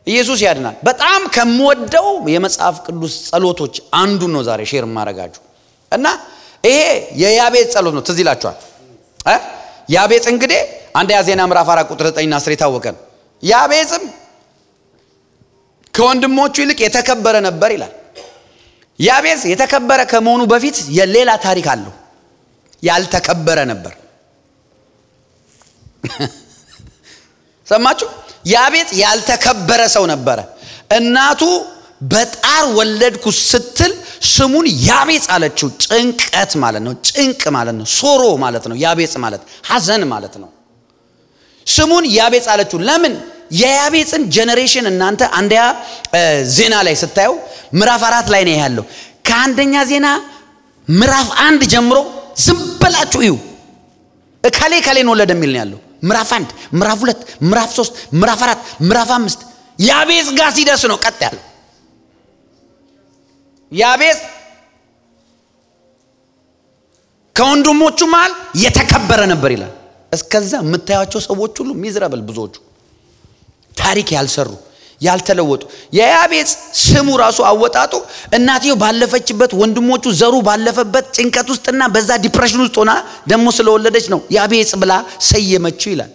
ኢየሱስ ያድናል በጣም ከመወደው የመጽሐፍ ቅዱስ ጸሎቶች አንዱ ነው ዛሬ ሼር ማረጋችሁ እና ይሄ የያቤጽ ጸሎት ነው ትዝ ይላችኋል ያቤጽ እንግዲህ አንደኛ ዜና ምዕራፍ 4 ቁጥር 9 እና 10 ታወቀን ያቤጽም ከወንድሞቹ ይልቅ የተከበረ ነበር ይላል ያቤጽ የተከበረ ከመሆኑ በፊት የሌላ ታሪክ አለው ያልተከበረ ነበር ሰማችሁ ያቤጽ ያልተከበረ ሰው ነበር እናቱ በጣር ወለድኩ ስትል ስሙን ያቤጽ አለችው ጭንቀት ማለት ነው ጭንቅ ማለት ነው ሶሮ ማለት ነው ያቤጽ ማለት ሐዘን ማለት ነው ስሙን ያቤጽ አለችው ለምን የያቤጽን ጄነሬሽን እናንተ አንደኛ ዜና ላይ ስታዩ ምዕራፍ 4 ላይ ነው ያለው ከአንደኛ ዜና ምዕራፍ 1 ጀምሮ ዝም ብላችሁ እዩ ከሌን ወለደ የሚል ነው ያለው ምዕራፍ 1 ምዕራፍ 2 ምዕራፍ 3 ምዕራፍ 4 ምዕራፍ 5 ያቤጽ ጋር ሲደርስ ነው ቀጥ ያለው ያቤጽ ከወንድሞቹ መሃል የተከበረ ነበር ይላል እስከዛ መታያቸው ሰዎች ሁሉ ሚዝራብል ብዙዎቹ ታሪክ ያልሰሩ ያልተለወጡ የያቤጽ ስሙ ራሱ አወጣጡ እናቲው ባለፈችበት ወንድሞቹ ዘሩ ባለፈበት ጭንቀት ውስጥና በዛ ዲፕሬሽን ውስጥ ሆና ደሞ ስለወለደች ነው ያቤጽ ብላ ሰየመችው ይላል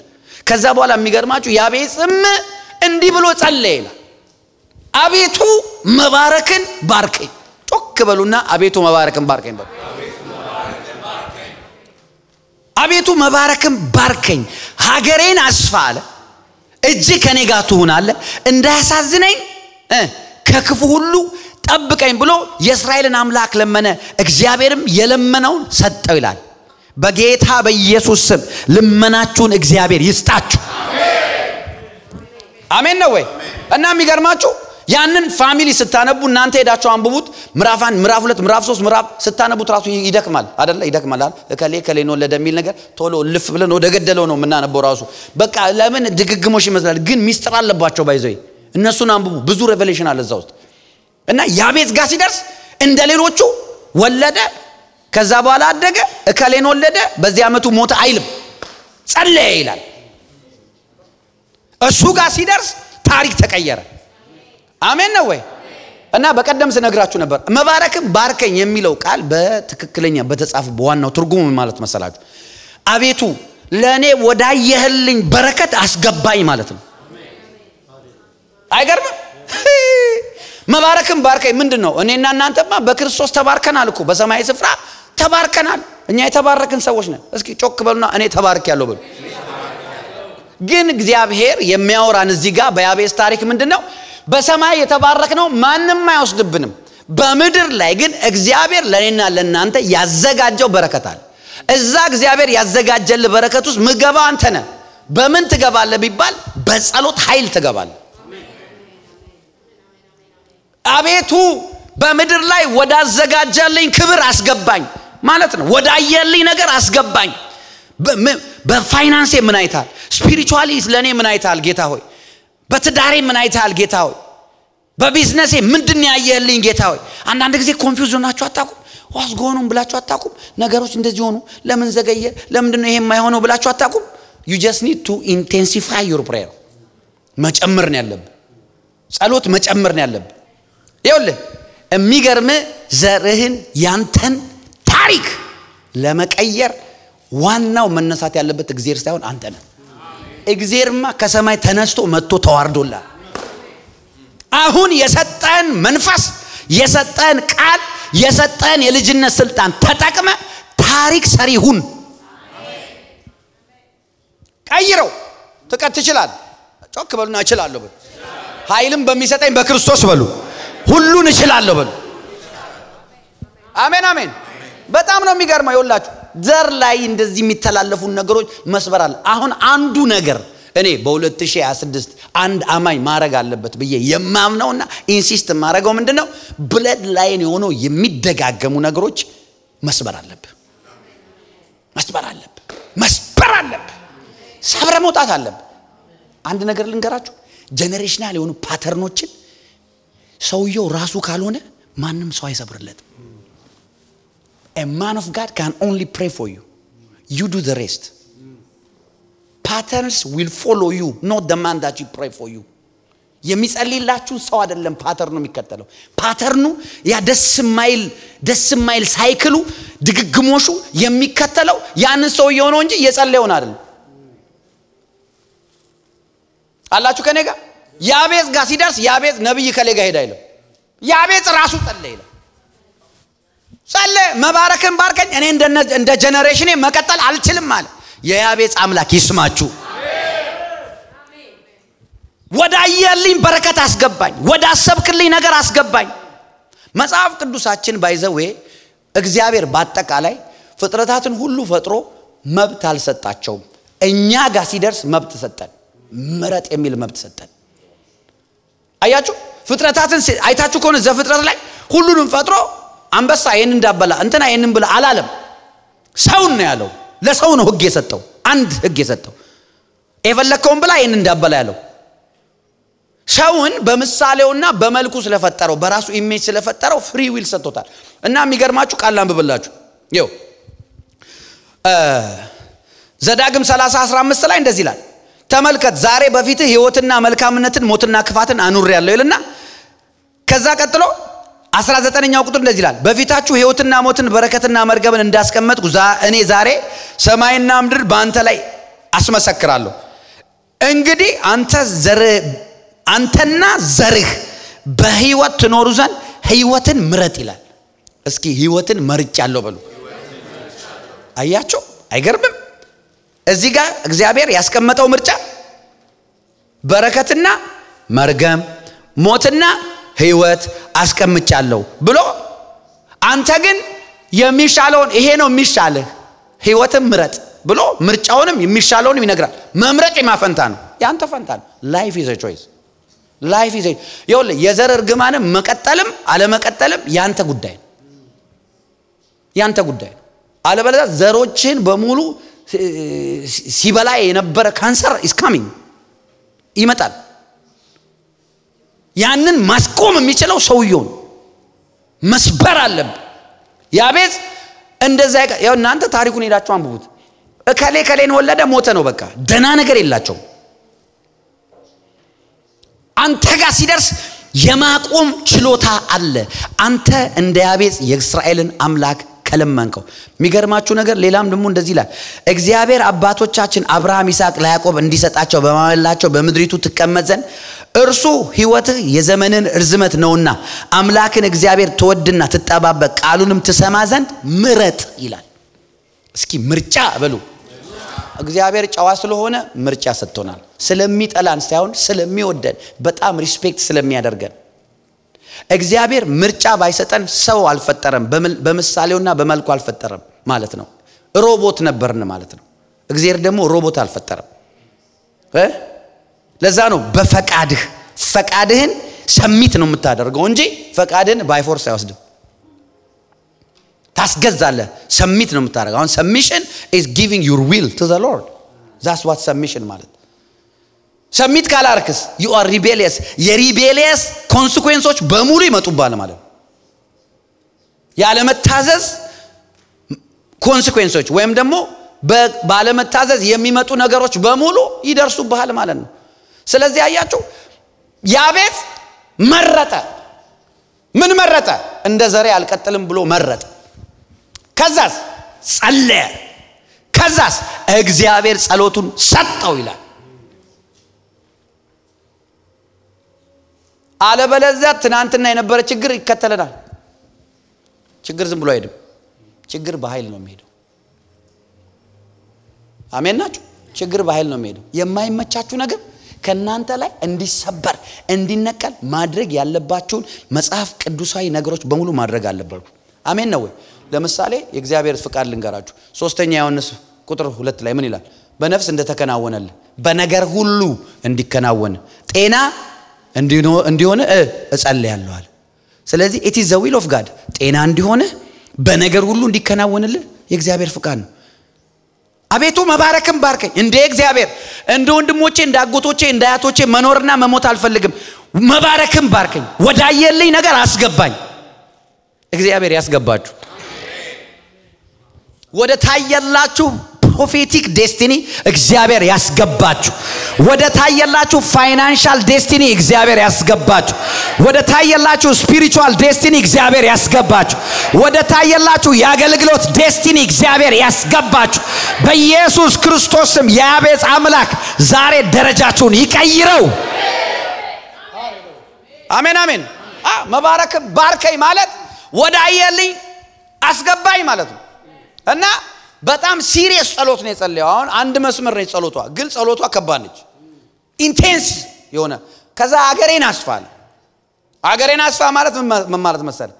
ከዛ በኋላ የሚገርማችሁ ያቤጽም እንዲህ ብሎ ጸለየ ይላል አቤቱ መባረክን ባርከኝ ጮክ በሉና አቤቱ መባረክን ባርከኝ በሉ አቤቱ መባረክን ባርከኝ ሀገሬን አስፋ አለ እጅ ከኔ ጋር ትሆናለ እንዳያሳዝነኝ ከክፉ ሁሉ ጠብቀኝ ብሎ የእስራኤልን አምላክ ለመነ እግዚአብሔርም የለመነው ሰጠው ይላል በጌታ በኢየሱስ ስም ልመናችሁን እግዚአብሔር ይስጣችሁ አሜን ነው ወይ እና የሚገርማችሁ ያንን ፋሚሊ ስታነቡ እናንተ ሄዳችሁ አንብቡት ምዕራፍ 1 ምዕራፍ 2 ምዕራፍ 3 ምዕራፍ ስታነቡት ራሱ ይደክማል አይደለ ይደክማል ከሌ ነው ለደሚል ነገር ቶሎ ልፍ ብለን ወደ ገደለው ነው ምናነበው ራሱ በቃ ለምን ድግግሞሽ ይመስላል ግን ሚስጥር አለባቸው ባይዘይ እነሱን አንብቡ ብዙ ሬቨሌሽን አለ እዛው ውስጥ እና ያቤጽ ጋር ሲደርስ እንደሌሎቹ ወለደ ከዛ በኋላ አደገ ከሌን ወለደ በዚህ አመቱ ሞተ አይልም ጸለየ ይላል እሱ ጋር ሲደርስ ታሪክ ተቀየረ አሜን ነው ወይ እና በቀደም ስነግራችሁ ነበር መባረክም ባርከኝ የሚለው ቃል በትክክለኛ በተጻፈ በዋናው ትርጉሙ ማለት መሰላችሁ አቤቱ ለኔ ወዳየህልኝ በረከት አስገባኝ ማለት ነው አይገርም መባረክም ባርከኝ ምንድነው እኔና እናንተማ በክርስቶስ ተባርከናል እኮ በሰማይ ስፍራ ተባርከናል እኛ የተባረክን ሰዎች ነን እስኪ ጮክ በሉና እኔ ተባርኬያለሁ በሉ ግን እግዚአብሔር የሚያወራን እዚህ ጋር በያቤጽ ታሪክ ምንድነው በሰማይ የተባረክነው ማንንም አይወስድብንም በምድር ላይ ግን እግዚአብሔር ለኔና ለናንተ ያዘጋጀው በረከት አለ እዛ እግዚአብሔር ያዘጋጀል በረከት ውስጥ ምገባ አንተ ነህ በምን ትገባለህ ቢባል በጸሎት ኃይል ትገባለህ አቤቱ በምድር ላይ ወዳዘጋጀልኝ ክብር አስገባኝ ማለት ነው ወዳየልኝ ነገር አስገባኝ በፋይናንስ ምን አይታል ስፒሪቹዋሊ ለኔ ምን አይታል ጌታ ሆይ በትዳሬ ምን አይታል ጌታ ሆይ በቢዝነሴ ምንድን ያየህልኝ ጌታ ሆይ አንዳንድ ጊዜ ኮንፊውዥን ናችሁ አታቁም ዋስ ጎኑም ብላችሁ አታቁም ነገሮች እንደዚህ ሆኑ ለምን ዘገየ ለምንድን ነው ይሄ የማይሆነው ብላችሁ አታቁም you just need to intensify your prayer መጨመር ነው ያለብህ ጸሎት መጨመር ነው ያለብህ ይኸውልህ የሚገርም ዘርህን ያንተን ታሪክ ለመቀየር ዋናው መነሳት ያለበት እግዚአብሔር ሳይሆን አንተ ነህ እግዚአብሔርማ ከሰማይ ተነስቶ መጥቶ ተዋርዶላል አሁን የሰጠን መንፈስ የሰጠን ቃል የሰጠን የልጅነት ስልጣን ተጠቅመ ታሪክ ሰሪ ሁን ቀይረው ትችላል ጮክ በሉና እችላለሁ በሉ ኃይልም በሚሰጠኝ በክርስቶስ በሉ ሁሉን እችላለሁ በሉ አሜን አሜን በጣም ነው የሚገርመው ይወላችሁ ዘር ላይ እንደዚህ የሚተላለፉ ነገሮች መስበር አለ አሁን አንዱ ነገር እኔ በ2026 አንድ አማኝ ማረግ አለበት በየ የማምነውና ኢንሲስት ማረጋው ምንድነው ብለድ ላይን የሆነው የሚደጋገሙ ነገሮች መስበር አለበት ሰብረ መውጣት አለበት አንድ ነገር ልንገራችሁ ጄነሬሽናል የሆኑ ፓተርኖችን ሰውየው ራሱ ካልሆነ ማንንም ሰው አይሰብርለትም A man of God can only pray for you. You do the rest. Patterns will follow you, not the man that you pray for you. የሚጸልይላችሁ ሰው አይደለም ፓተርኑ የሚከተለው ፓተርኑ ያ ደስ ማይል ሳይክሉ ድግግሞሹ የሚከተለው ያንን ሰው የሆነው እንጂ የጸለየውን አይደለም አላችሁ ከኔ ጋር ያቤጽ ጋር ሲደርስ ያቤጽ ነብይ ከሌ ጋር ሄዳ አይደለም ያቤጽ ራሱ ጸለየ መባረክን ባርከኝ እኔ እንደ ጄነሬሽኔ መቀጠል አልችልም አለ የያቤጽ አምላክ ይስማችሁ ወዳየልኝ በረከት አስገባኝ ወዳሰብክልኝ ነገር አስገባኝ መጽሐፍ ቅዱሳችን ባይዘዌ እግዚአብሔር በአጠቃላይ ፍጥረታትን ሁሉ ፈጥሮ መብት አልሰጣቸውም እኛ ጋር ሲደርስ መብት ሰጠን ምረጥ የሚል መብት ሰጠን አያችሁ ፍጥረታትን አይታችሁ ከሆነ ዘፍጥረት ላይ ሁሉንም ፈጥሮ አንበሳ ይሄን እንዳበላ እንትና ይሄንን ብላ አላለም ሰው ነው ያለው ለሰው ነው ህግ የሰጠው አንድ ህግ የሰጠው የፈለከውን ብላ ይሄን እንዳበላ ያለው ሰውን በመሳሌውና በመልኩ ስለፈጠረው በራሱ ኢሜጅ ስለፈጠረው ፍሪ ዊል ሰጥቶታል እና የሚገርማችሁ ቃል አንብብላችሁ ይው ዘዳግም 30:15 ላይ እንደዚህ ይላል ተመልከት ዛሬ በፊት ህይወትና መልካምነትን ሞትና ክፋትን አኑሬያለሁ ይልና ከዛ ቀጥሎ 19ኛው ቁጥር እንደዚህ ይላል በፊታችሁ ህይወትና ሞትን በረከትና መርገምን እንዳስቀመጥኩ እኔ ዛሬ ሰማይና ምድር በአንተ ላይ አስመሰክራለሁ እንግዲህ አንተና ዘርህ በህይወት ትኖሩ ዘንድ ህይወትን ምረጥ ይላል እስኪ ህይወትን መርጫለሁ በሉ አያችሁ አይገርምም እዚህ ጋር እግዚአብሔር ያስቀመጠው ምርጫ በረከትና መርገም ሞትና ህይወት አስቀምጫለሁ ብሎ አንተ ግን የሚሻለውን ይሄ ነው የሚሻልህ ህይወትን ምረጥ ብሎ ምርጫውንም የሚሻለውንም ይነግራል መምረጥ የማፈንታ ነው ያንተ ፈንታ ነው ላይፍ ኢዝ አ ቾይስ ላይፍ ኢዝ ይኸውልህ የዘር እርግማንም መቀጠልም አለመቀጠልም ያንተ ጉዳይ ነው አለበለዚያ ዘሮችን በሙሉ ሲበላ የነበረ ካንሰር is coming ይመጣል ያንን ማስቆም የሚችለው ሰውየው መስበር አለበት ያቤጽ እንደዛ ያው እናንተ ታሪኩን ሄዳችሁ አንብቡት ከሌን ወለደ ሞተ ነው በቃ ደና ነገር የላቸው አንተ ጋር ሲደርስ የማቆም ችሎታ አለ አንተ እንደ ያቤጽ የእስራኤልን አምላክ ከለማንከው የሚገርማችሁ ነገር ሌላም ደግሞ እንደዚህ ይላል እግዚአብሔር አባቶቻችን አብርሃም ይስሐቅ ለያዕቆብ እንዲሰጣቸው በማመላቸው በምድሪቱ ተቀመጥ ዘንድ እርሱ ህይወት የዘመንን እርዝመት ነውና አምላክን እግዚአብሔር ተወድና ተጣባበቅ ቃሉንም ተሰማ ዘንድ ምረጥ ይላል እስኪ ምርጫ በሉ እግዚአብሔር ጫዋ ስለሆነ ምርጫ ሰጥቶናል ስለሚጠላን ሳይሆን ስለሚወደን በጣም ሪስፔክት ስለሚያደርገን እግዚአብሔር ምርጫ ባይሰጠን ሰው አልፈጠረም በመሳሌውና በመልኩ አልፈጠረም ማለት ነው ሮቦት ነበርን ማለት ነው እግዚአብሔር ደግሞ ሮቦት አልፈጠረም ለዛ ነው ፈቃድህን ሰሚት ነው የምታደርገው እንጂ ፈቃድህን ባይ ፎርስ አይወስድም ታስገዛለህ ሰሚት ነው የምታደርገው አሁን submission is giving your will to the Lord that's what submission ማለት ሰሚት ካላርክስ you are rebellious የሪቤሊየስ ኮንሲኩዌንሶች በሙሉ ይመጡባል ማለት ያለ መታዘዝ ኮንሲኩዌንሶች ወይም ደግሞ ባለ መታዘዝ የሚመጡ ነገሮች በሙሉ ይደርሱብሃል ማለት ነው ስለዚህ አያችሁ ያቤጽ መረጠ ምን መረጠ እንደ ዘሬ አልቀጥልም ብሎ መረጠ ከዛስ ጸለየ ከዛስ እግዚአብሔር ጸሎቱን ሰጠው ይላል አለበለዚያ ትናንትና የነበረ ችግር ይከተለናል ችግር ዝም ብሎ አይደለም ችግር በኃይል ነው የሚሄደው አሜን ናችሁ ችግር በኃይል ነው የሚሄደው የማይመቻችሁ ነገር ከናንተ ላይ እንዲሰበር እንዲነቀል ማድረግ ያለባችሁን መጽሐፍ ቅዱሳዊ ነገሮች በሙሉ ማድረግ አለባችሁ አሜን ነው ወይ ለምሳሌ የእግዚአብሔር ፍቃድ ልንገራችሁ 3ኛ ዮሐንስ ቁጥር 2 ላይ ምን ይላል በነፍስ እንደተከናወነልህ በነገር ሁሉ እንዲከናወን ጤና እንዲሆነ እጸልያለሁ አለ ስለዚህ it is the will of God ጤና እንዲሆነ በነገር ሁሉ እንዲከናወንልህ የእግዚአብሔር ፍቃድ ነው አቤቱ መባረክን ባርከኝ እንደ እግዚአብሔር እንደ ወንድሞቼ እንደ አጎቶቼ እንደ አያቶቼ መኖርና መሞት አልፈልግም መባረክን ባርከኝ ወዳየልኝ ነገር አስገባኝ እግዚአብሔር ያስገባችሁ ወደ ታየላችሁ ፕሮፌቲክ ዴስቲኒ እግዚአብሔር ያስገባችሁ ወደ ታየላችሁ ፋይናንሻል ዴስቲኒ እግዚአብሔር ያስገባችሁ ወደ ታየላችሁ ስፒሪቹዋል ዴስቲኒ እግዚአብሔር ያስገባችሁ ወደ ታየላችሁ የአገልግሎት ዴስቲኒ እግዚአብሔር ያስገባችሁ በኢየሱስ ክርስቶስም ያቤጽ አምላክ ዛሬ ደረጃችሁን ይቀይረው አሜን አሜን መባረክ ባርከኝ ማለት ወዳየልኝ አስገባኝ ማለት ነው እና በጣም ሲሪየስ ጸሎት ነው የጸለየው አሁን አንድ መስመር ነው ጸሎቷ ግን ጸሎቷ ከባድ ነች ኢንቴንስ የሆነ ከዛ አገሬን አስፋ ማለት ምን ማለት መሰለ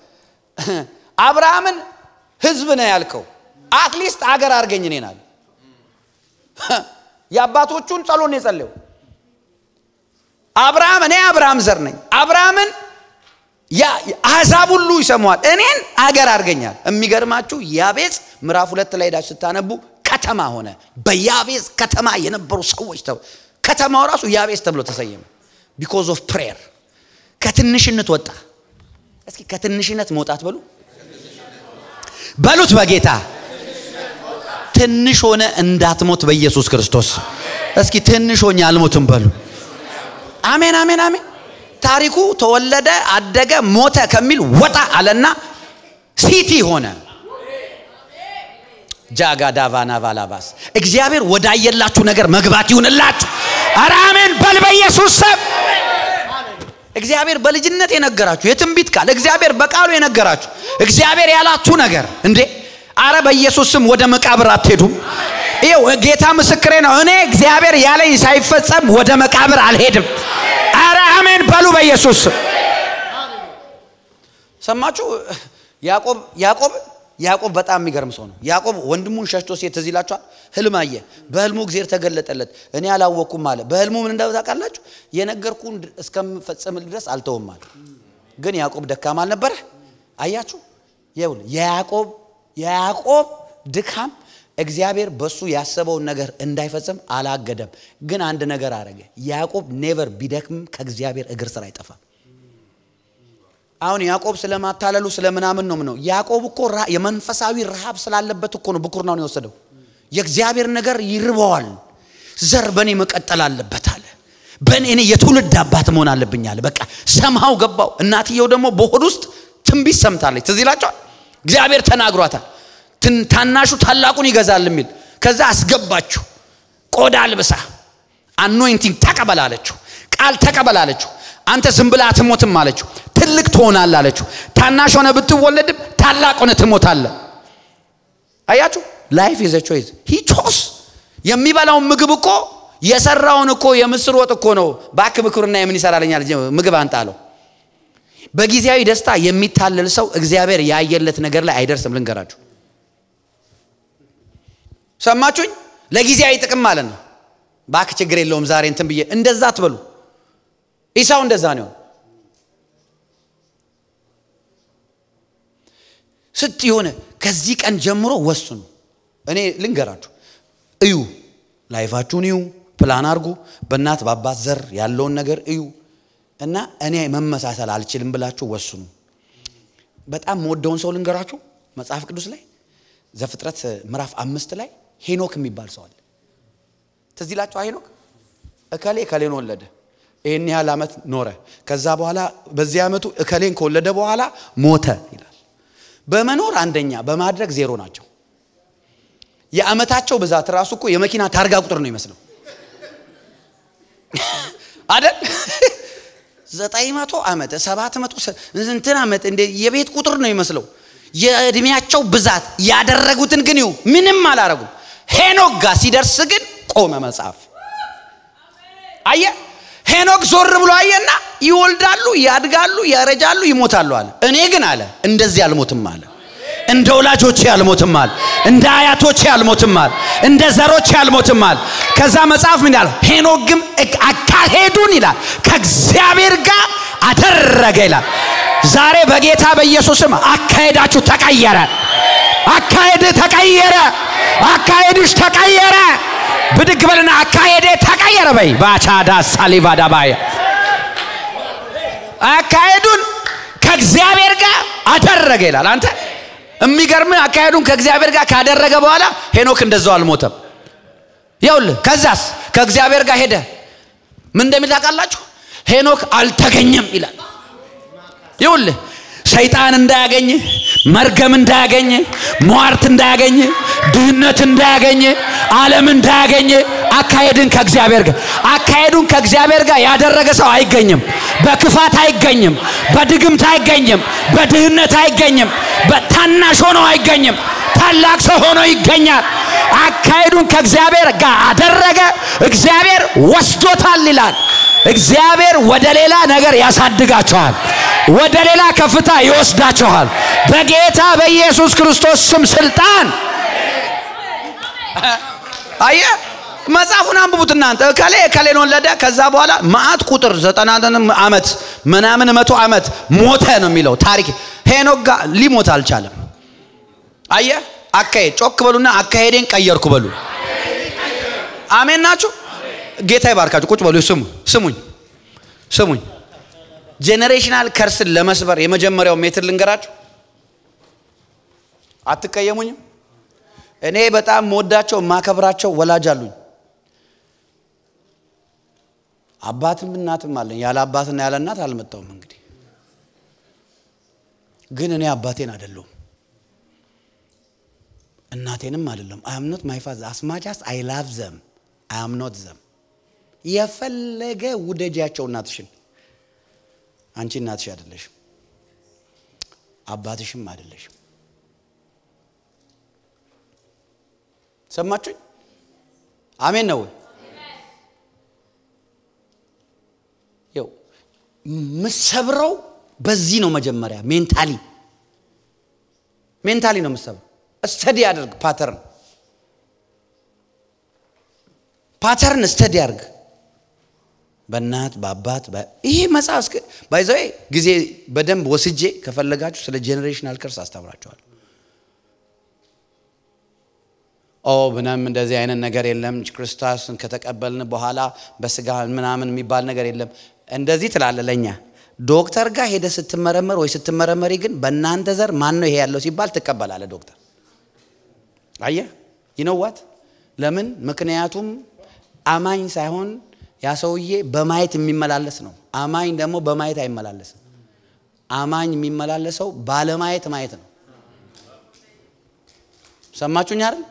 አብርሃምን ህዝብ ነው ያልከው አትሊስት አገር አርገኝ ነናል ያባቶቹን ጸሎት ነው የጸለየው አብርሃም ዘር ነኝ አብርሃምን ያ አሕዛብ ሁሉ ይሰማዋል እኔን አገር አርገኛል የሚገርማችሁ ያቤጽ ምዕራፍ 2 ላይ ዳስ ስታነቡ ከተማ ሆነ በያቤጽ ከተማ የነበሩ ሰዎች ከተማው ራሱ ያቤጽ ተብሎ ተሰየመ because of prayer ከትንሽነት ወጣ እስኪ ከትንሽነት መውጣት በሉት በጌታ ትንሽ ሆነ እንዳትሞት በኢየሱስ ክርስቶስ እስኪ ትንሽ ሆኜ አልሞትም በሉ አሜን አሜን አሜን ታሪኩ ተወለደ አደገ ሞተ ከሚል ወጣ አለና ሲቲ ሆነ ጃጋዳቫና ቫላባስ እግዚአብሔር ወዳየላችሁ ነገር መግባት ይሁንላችሁ አሜን በል በኢየሱስ ስም እግዚአብሔር በልጅነት የነገራችሁ የትንቢት ቃል እግዚአብሔር በቃሉ የነገራችሁ እግዚአብሔር ያላችሁ ነገር እንዴ አረ በኢየሱስ ስም ወደ መቃብር አትሄዱም ይው ጌታ ምስክሬ ነው እኔ እግዚአብሔር ያለኝ ሳይፈጸም ወደ መቃብር አልሄድም አረ አሜን በሉ በኢየሱስ ሰማችሁ ያዕቆብ በጣም የሚገርም ሰው ነው ያዕቆብ ወንድሙን ሸሽቶ ሲሄድ ተዚላችኋል ህልም አየ በህልሙ እግዚአብሔር ተገለጠለት እኔ አላወኩም አለ በህልሙ ምን እንዳወጣቃላችሁ የነገርኩን እስከምፈጸም ድረስ አልተውም አለ ግን ያዕቆብ ደካማ አልነበረ አያችሁ ይሁን ያዕቆብ ድካም እግዚአብሔር በሱ ያሰበው ነገር እንዳይፈጸም አላገደም ግን አንድ ነገር አረገ ያዕቆብ ኔቨር ቢደክም ከእግዚአብሔር እግር ስር አይጠፋ አሁን ያዕቆብ ስለማታለሉ ስለምናምን ነው ያዕቆብ እኮ የመንፈሳዊ ረሃብ ስላለበት እኮ ነው ብኩርናውን የወሰደው የእግዚአብሔር ነገር ይርበዋል ዘር በኔ መቀጠል አለበት አለ በኔ የትውልድ አባት መሆን አለብኝ አለ በቃ ሰማው ገባው እናትየው ደግሞ በሆድ ውስጥ ትንቢት ሰምታለች ተዚላችሁ እግዚአብሔር ተናግሯታል ታናሹ ታላቁን ይገዛል የሚል ከዛ አስገባችሁ ቆዳ አልብሳ አኖይንቲንግ ተቀበላለችሁ ቃል ተቀበላለችሁ አንተ ዝም ብለህ አትሞትም አለችው ትልቅ ትሆናለህ አለችው ታናሽ ሆነ ብትወለድም ታላቅ ሆነ ትሞታለህ አያችሁ ላይፍ ኢዝ አ ቾይስ ሂ ቾስ የሚበላው ምግብ እኮ የሰራውን እኮ የምስር ወጥ እኮ ነው ባክ ምክርና የምን ይሰራልኛል ምግብ አንጣለው በጊዜያዊ ደስታ የሚታለል ሰው እግዚአብሔር ያየለት ነገር ላይ አይደርስም ልንገራችሁ ሰማችሁኝ ለጊዜያዊ ጥቅም ማለት ነው ባክ ችግር የለውም ዛሬ እንትን ብዬ እንደዛ አትበሉ ኢሳው እንደዛ ነው ስትሆነ ከዚህ ቀን ጀምሮ ወስኑ እኔ ልንገራችሁ እዩ ላይፋችሁን እዩ ፕላን አርጉ በእናት በአባት ዘር ያለውን ነገር እዩ እና እኔ መመሳሰል አልችልም ብላችሁ ወስኑ በጣም ወደውን ሰው ልንገራችሁ መጽሐፍ ቅዱስ ላይ ዘፍጥረት ምዕራፍ 5 ላይ ሄኖክ የሚባል ሰው አለ ተዚላችሁ ሄኖክ እከሌን ወለደ ይሄን ያህል አመት ኖረ ከዛ በኋላ በዚህ አመቱ እከሌን ከወለደ በኋላ ሞተ ይላል በመኖር አንደኛ በማድረግ ዜሮ ናቸው የአመታቸው ብዛት ራሱ እኮ የመኪና ታርጋ ቁጥር ነው ይመስለው አይደል 900 አመት 700 እንትን አመት እንደ የቤት ቁጥር ነው ይመስለው የእድሜያቸው ብዛት ያደረጉትን ግን ይው ምንም አላረጉ ሄኖክ ጋር ሲደርስ ግን ቆመ መጽሐፍ አየ ሄኖክ ዞር ብሎ አየና ይወልዳሉ ያድጋሉ ያረጃሉ ይሞታሉ አለ እኔ ግን አለ እንደዚህ አልሞትም አለ እንደ ወላጆቼ አልሞትም አለ እንደ አያቶቼ አልሞትም አለ እንደ ዘሮቼ አልሞትም አለ ከዛ መጽሐፍ ምን ይላል ሄኖክ ግን አካሄዱን ይላል ከእግዚአብሔር ጋር አደረገ ይላል ዛሬ በጌታ በኢየሱስም አካሄዳችሁ ተቀየረ አካሄድሽ ተቀየረ ብድግ በልና አካሄዴ ተቀየረ በይ ባቻዳ ሳሊቫዳ ባያ አካሄዱን ከእግዚአብሔር ጋር አደረገ ይላል አንተ የሚገርም አካሄዱን ከእግዚአብሔር ጋር ካደረገ በኋላ ሄኖክ እንደዛው አልሞተም ይኸውልህ ከዛስ ከእግዚአብሔር ጋር ሄደ ምን እንደሚል ታውቃላችሁ ሄኖክ አልተገኘም ይላል ይኸውልህ ሰይጣን እንዳያገኝ መርገም እንዳያገኝ ሟርት እንዳያገኝ ድህነት እንዳያገኝ ዓለም እንዳያገኝ አካሄዱን ከእግዚአብሔር ጋር ያደረገ ሰው አይገኝም በክፋት አይገኝም በድግምት አይገኝም በድህነት አይገኝም በታናሽ ሆኖ አይገኝም ታላቅ ሰው ሆኖ ይገኛል አካሄዱን ከእግዚአብሔር ጋር አደረገ እግዚአብሔር ወስዶታል ይላል እግዚአብሔር ወደ ሌላ ነገር ያሳድጋቸዋል ወደ ሌላ ከፍታ ይወስዳቸዋል በጌታ በኢየሱስ ክርስቶስ ስም ስልጣን አየ መጽሐፉን አንብቡት እናንተ ከሌን ወለደ ከዛ በኋላ ማአት ቁጥር 90 ዓመት ምናምን 100 ዓመት ሞተ ነው የሚለው ታሪክ ሄኖክ ጋር ሊሞት አልቻለም አየ አካሄድ ጮክ በሉና አካሄዴን ቀየርኩ በሉ አሜን ናችሁ ጌታ ይባርካችሁ ቁጭ በሉ ስሙኝ ጄነሬሽናል ከርስን ለመስበር የመጀመሪያው ሜትር ልንገራችሁ አትቀየሙኝም እኔ በጣም ሞዳቸው ማከብራቸው ወላጅ አሉኝ አባትም እናትም አለኝ ያለ አባትና ያለ እናት አልመጣውም እንግዲህ ግን እኔ አባቴን አይደለም እናቴንም አይደለም I am not my father as much as I love them I am not them የፈለገ ውደጃቸው እናትሽን አንቺ እናትሽ አይደለሽም አባትሽም አይደለሽም ሰማችሁ አሜን ነው ይው መስብረው በዚህ ነው መጀመሪያ ሜንታሊ ነው መስብረው ስተዲ አድርግ ፓተርን ስተዲ አድርግ በእናት በአባት ይሄ መጽሐፍ ባይዘይ ጊዜ በደንብ ወስጄ ከፈለጋችሁ ስለ ጄነሬሽናል ከርስ አስተምራችኋለሁ ምናም እንደዚህ አይነት ነገር የለም ክርስቶስን ከተቀበልን በኋላ በስጋ ምናምን የሚባል ነገር የለም እንደዚህ ትላለለኛ ዶክተር ጋር ሄደ ስትመረመር ወይ ስትመረመሪ ግን በእናንተ ዘር ማን ነው ይሄ ያለው ሲባል ተቀበላለ ዶክተር አየ you know what ለምን ምክንያቱም አማኝ ሳይሆን ያ ሰውዬ በማየት የሚመላለስ ነው አማኝ ደግሞ በማየት አይመላለስም አማኝ የሚመላለሰው ባለማየት ማየት ነው ሰማችሁኝ አይደል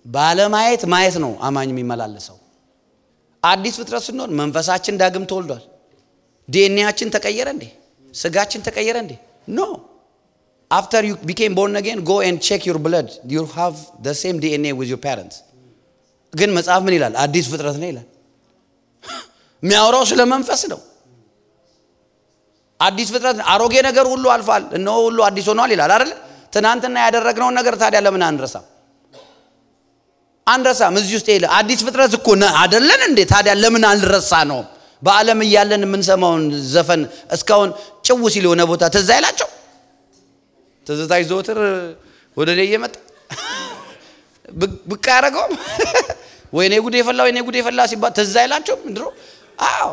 ባለማየት ማየት ነው አማኝ የሚመላለሰው አዲስ ፍጥረት ስንሆን መንፈሳችን ዳግም ተወልዷል ዲኤንኤያችን ተቀየረ እንዴ ስጋችን ተቀየረ እንዴ no after you became born again go and check your blood you have the same DNA with your parents ግን መጽሐፍ ምን ይላል አዲስ ፍጥረት ነው ይላል የሚያወራው ስለ መንፈስ ነው አዲስ ፍጥረት አሮጌ ነገር ሁሉ አልፏል እነሆ ሁሉ አዲስ ሆኗል ይላል አይደል ትናንትና ያደረግነው ነገር ታዲያ ለምን አንረሳም እዚህ ውስጥ ይላል አዲስ ፍጥረት እኮ አይደለን እንዴ ታዲያ ለምን አንረሳ ነው በአለም ይያለን ምን ሰማውን ዘፈን እስካሁን ጭው ሲል ሆነ ቦታ ተዛ ይላቸው ተዘታይ ዞትር ወደ ላይ የመጣ ብቅ ያረጋው ወይኔ ጉዴ ፈላ ሲባል ተዛ ይላቸው ምንድሮ አዎ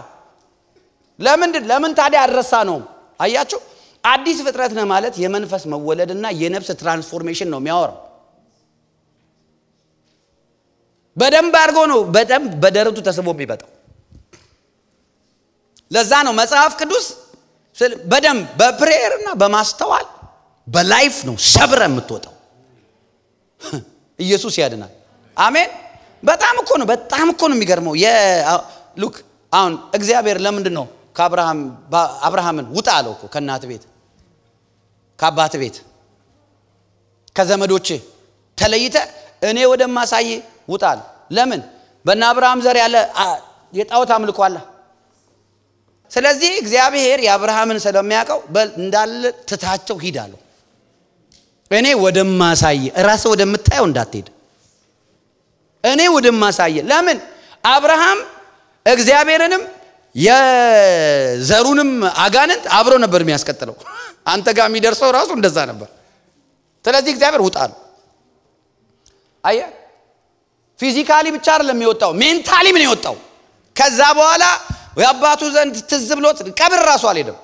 ለምን ታዲያ አረሳ ነው አያችሁ አዲስ ፍጥረት ነው ማለት የመንፈስ መወለድና የነፍስ ትራንስፎርሜሽን ነው የሚያወራው በደንብ አርጎ ነው በደንብ በደረቱ ተስቦ የሚበጣው ለዛ ነው መጽሐፍ ቅዱስ በደንብ በፕሬየርና በማስተዋል በላይፍ ነው ሰብረ የምትወጣው ኢየሱስ ያድናል አሜን በጣም እኮ ነው የሚገርመው ሉክ አሁን እግዚአብሔር ለምንድን ነው አብርሃምን ውጣ አለው እኮ ከናት ቤት ከአባት ቤት ከዘመዶቼ ተለይተ እኔ ወደማሳይ ውጣል ለምን በእና አብርሃም ዘር ያለ የጣዖት አምልኮ አለ ስለዚህ እግዚአብሔር የአብርሃምን ስለሚያቀው እንዳለ ትታቸው ሂዳለው እኔ ወደማሳይ ራስ ወደምታየው እንዳትሄድ እኔ ወደማሳይ ለምን አብርሃም እግዚአብሔርንም የዘሩንም አጋንንት አብሮ ነበር የሚያስቀጥለው አንተ ጋር የሚደርሰው ራሱ እንደዛ ነበር ስለዚህ እግዚአብሔር ውጣል አየ ፊዚካሊ ብቻ አይደለም የሚወጣው ሜንታሊ ምን ይወጣው ከዛ በኋላ ያባቱ ዘንድ ትዝብሎት ቀብር ራሱ አልሄደም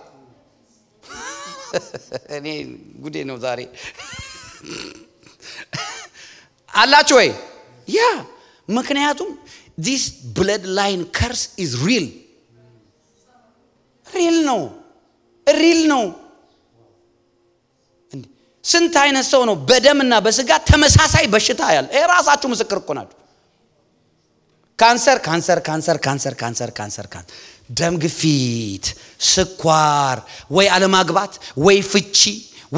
እኔ ጉዴ ነው ዛሬ አላችሁ ወይ ያ ምክንያቱም this bloodline curse is real ነው ስንት አይነት ሰው ነው በደምና በስጋ ተመሳሳይ በሽታ ያለ ራሳችሁ ምስክር እኮ ናችሁ ካንሰር ደም ግፊት ስኳር ወይ አለማግባት ወይ ፍቺ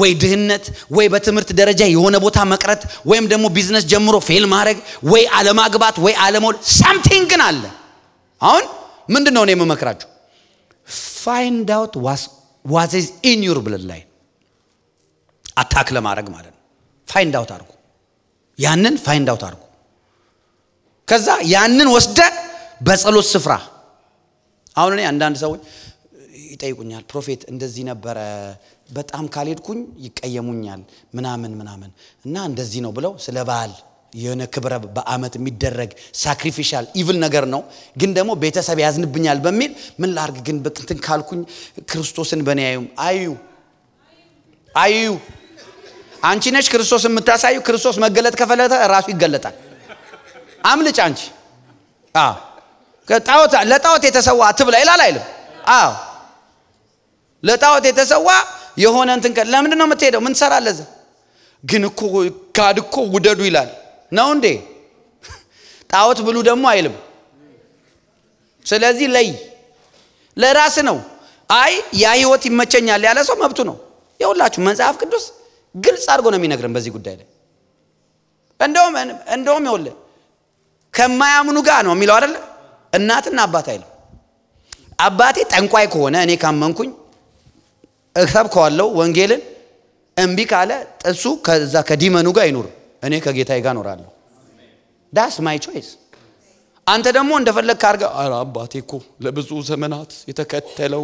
ወይ ድህነት ወይ በትምህርት ደረጃ የሆነ ቦታ መቅረት ወይም ደግሞ ቢዝነስ ጀምሮ ፌል ማድረግ ወይ አለማግባት ወይ አለሞል something ግን አለ አሁን ምንድነው ነው የምመክራችሁ find out what is in your bloodline አታክ ለማድረግ ማለት ነው find out አድርጉ ያንን find out አድርጉ ከዛ ያንን ወስደ በጸሎት ስፍራ አሁን እኔ አንዳንድ ሰዎች ይጠይቁኛል ፕሮፌት እንደዚህ ነበር በጣም ካልሄድኩኝ ይቀየሙኛል ምናምን እና እንደዚህ ነው ብለው ስለባል የሆነ ክብረ በአመት የሚደረግ ሳክሪፊሻል ኢቭል ነገር ነው ግን ደግሞ ቤተሰብ ያዝንብኛል በሚል ምን ላርግ ግን በእንትን ካልኩኝ ክርስቶስን በኔ አዩ አንቺ ነሽ ክርስቶስን የምታሳዩ ክርስቶስ መገለጥ ከፈለተ ራሱ ይገለጣል አምልጭ አንቺ ለጣዖት የተሰዋ አትብላ ይላል አይልም ለጣዖት የተሰዋ የሆነ እንትን ለምን ነው የምትሄደው ምን ሰራለዘ ግን እኮ ጋድ እኮ ውደዱ ይላል ነው እንዴ ጣዖት ብሉ ደግሞ አይልም ስለዚህ ለራስ ነው አይ ያ ህይወት ይመቸኛል ያለ ሰው መብቱ ነው ይውላችሁ መጽሐፍ ቅዱስ ግልጽ አድርጎ ነው የሚነግረን በዚህ ጉዳይ ላይ እንደውም ይወለ ከማያምኑ ጋር ነው የሚለው አይደል እናትና አባት አይልም አባቴ ጠንቋይ ከሆነ እኔ ካመንኩኝ እሰብከዋለሁ ወንጌልን እንቢ ካለ እሱ ከዛ ከዲመኑ ጋር ይኖር እኔ ከጌታዬ ጋር ኖራለሁ that's my choice አንተ ደግሞ እንደፈለክ ካርጋ አባቴ እኮ ለብዙ ዘመናት የተከተለው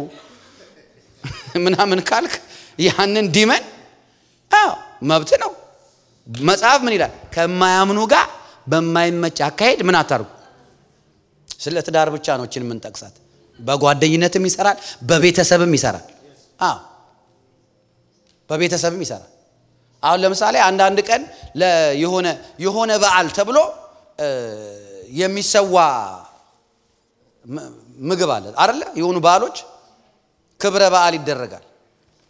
ምናምን ካልክ ያንን ዲመን መብት ነው መጽሐፍ ምን ይላል ከማያምኑ ጋር በማይመች አካሄድ ምን አታርጉ ስለ ትዳር ብቻ ነው እቺን ምን ጠቅሳት በጓደኝነትም ይሰራል በቤተሰብም ይሰራል በቤተሰብም ይሰራል አሁን ለምሳሌ አንድ ቀን የሆነ በዓል ተብሎ የሚሰዋ ምግብ አለ አይደለ የሆኑ በዓሎች ክብረ በዓል ይደረጋል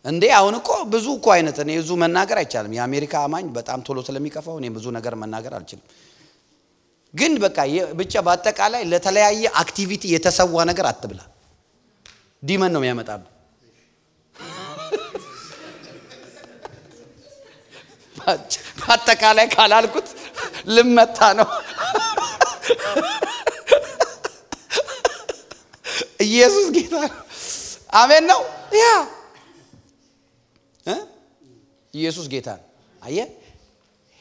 እንዴ አሁን እኮ ብዙ እኮ አይነት ነው ብዙ መናገር አይቻልም የአሜሪካ አማኝ በጣም ቶሎ ስለሚከፋው እኔ ብዙ ነገር መናገር አልችልም ግን በቃ ብቻ በአጠቃላይ ለተለያየ አክቲቪቲ የተሰዋ ነገር አትብላ ዲመን ነው የሚያመጣው በአጠቃላይ ካላልኩት ልመታ ነው ኢየሱስ ጌታ አሜን ነው ያ ኢየሱስ ጌታ አየ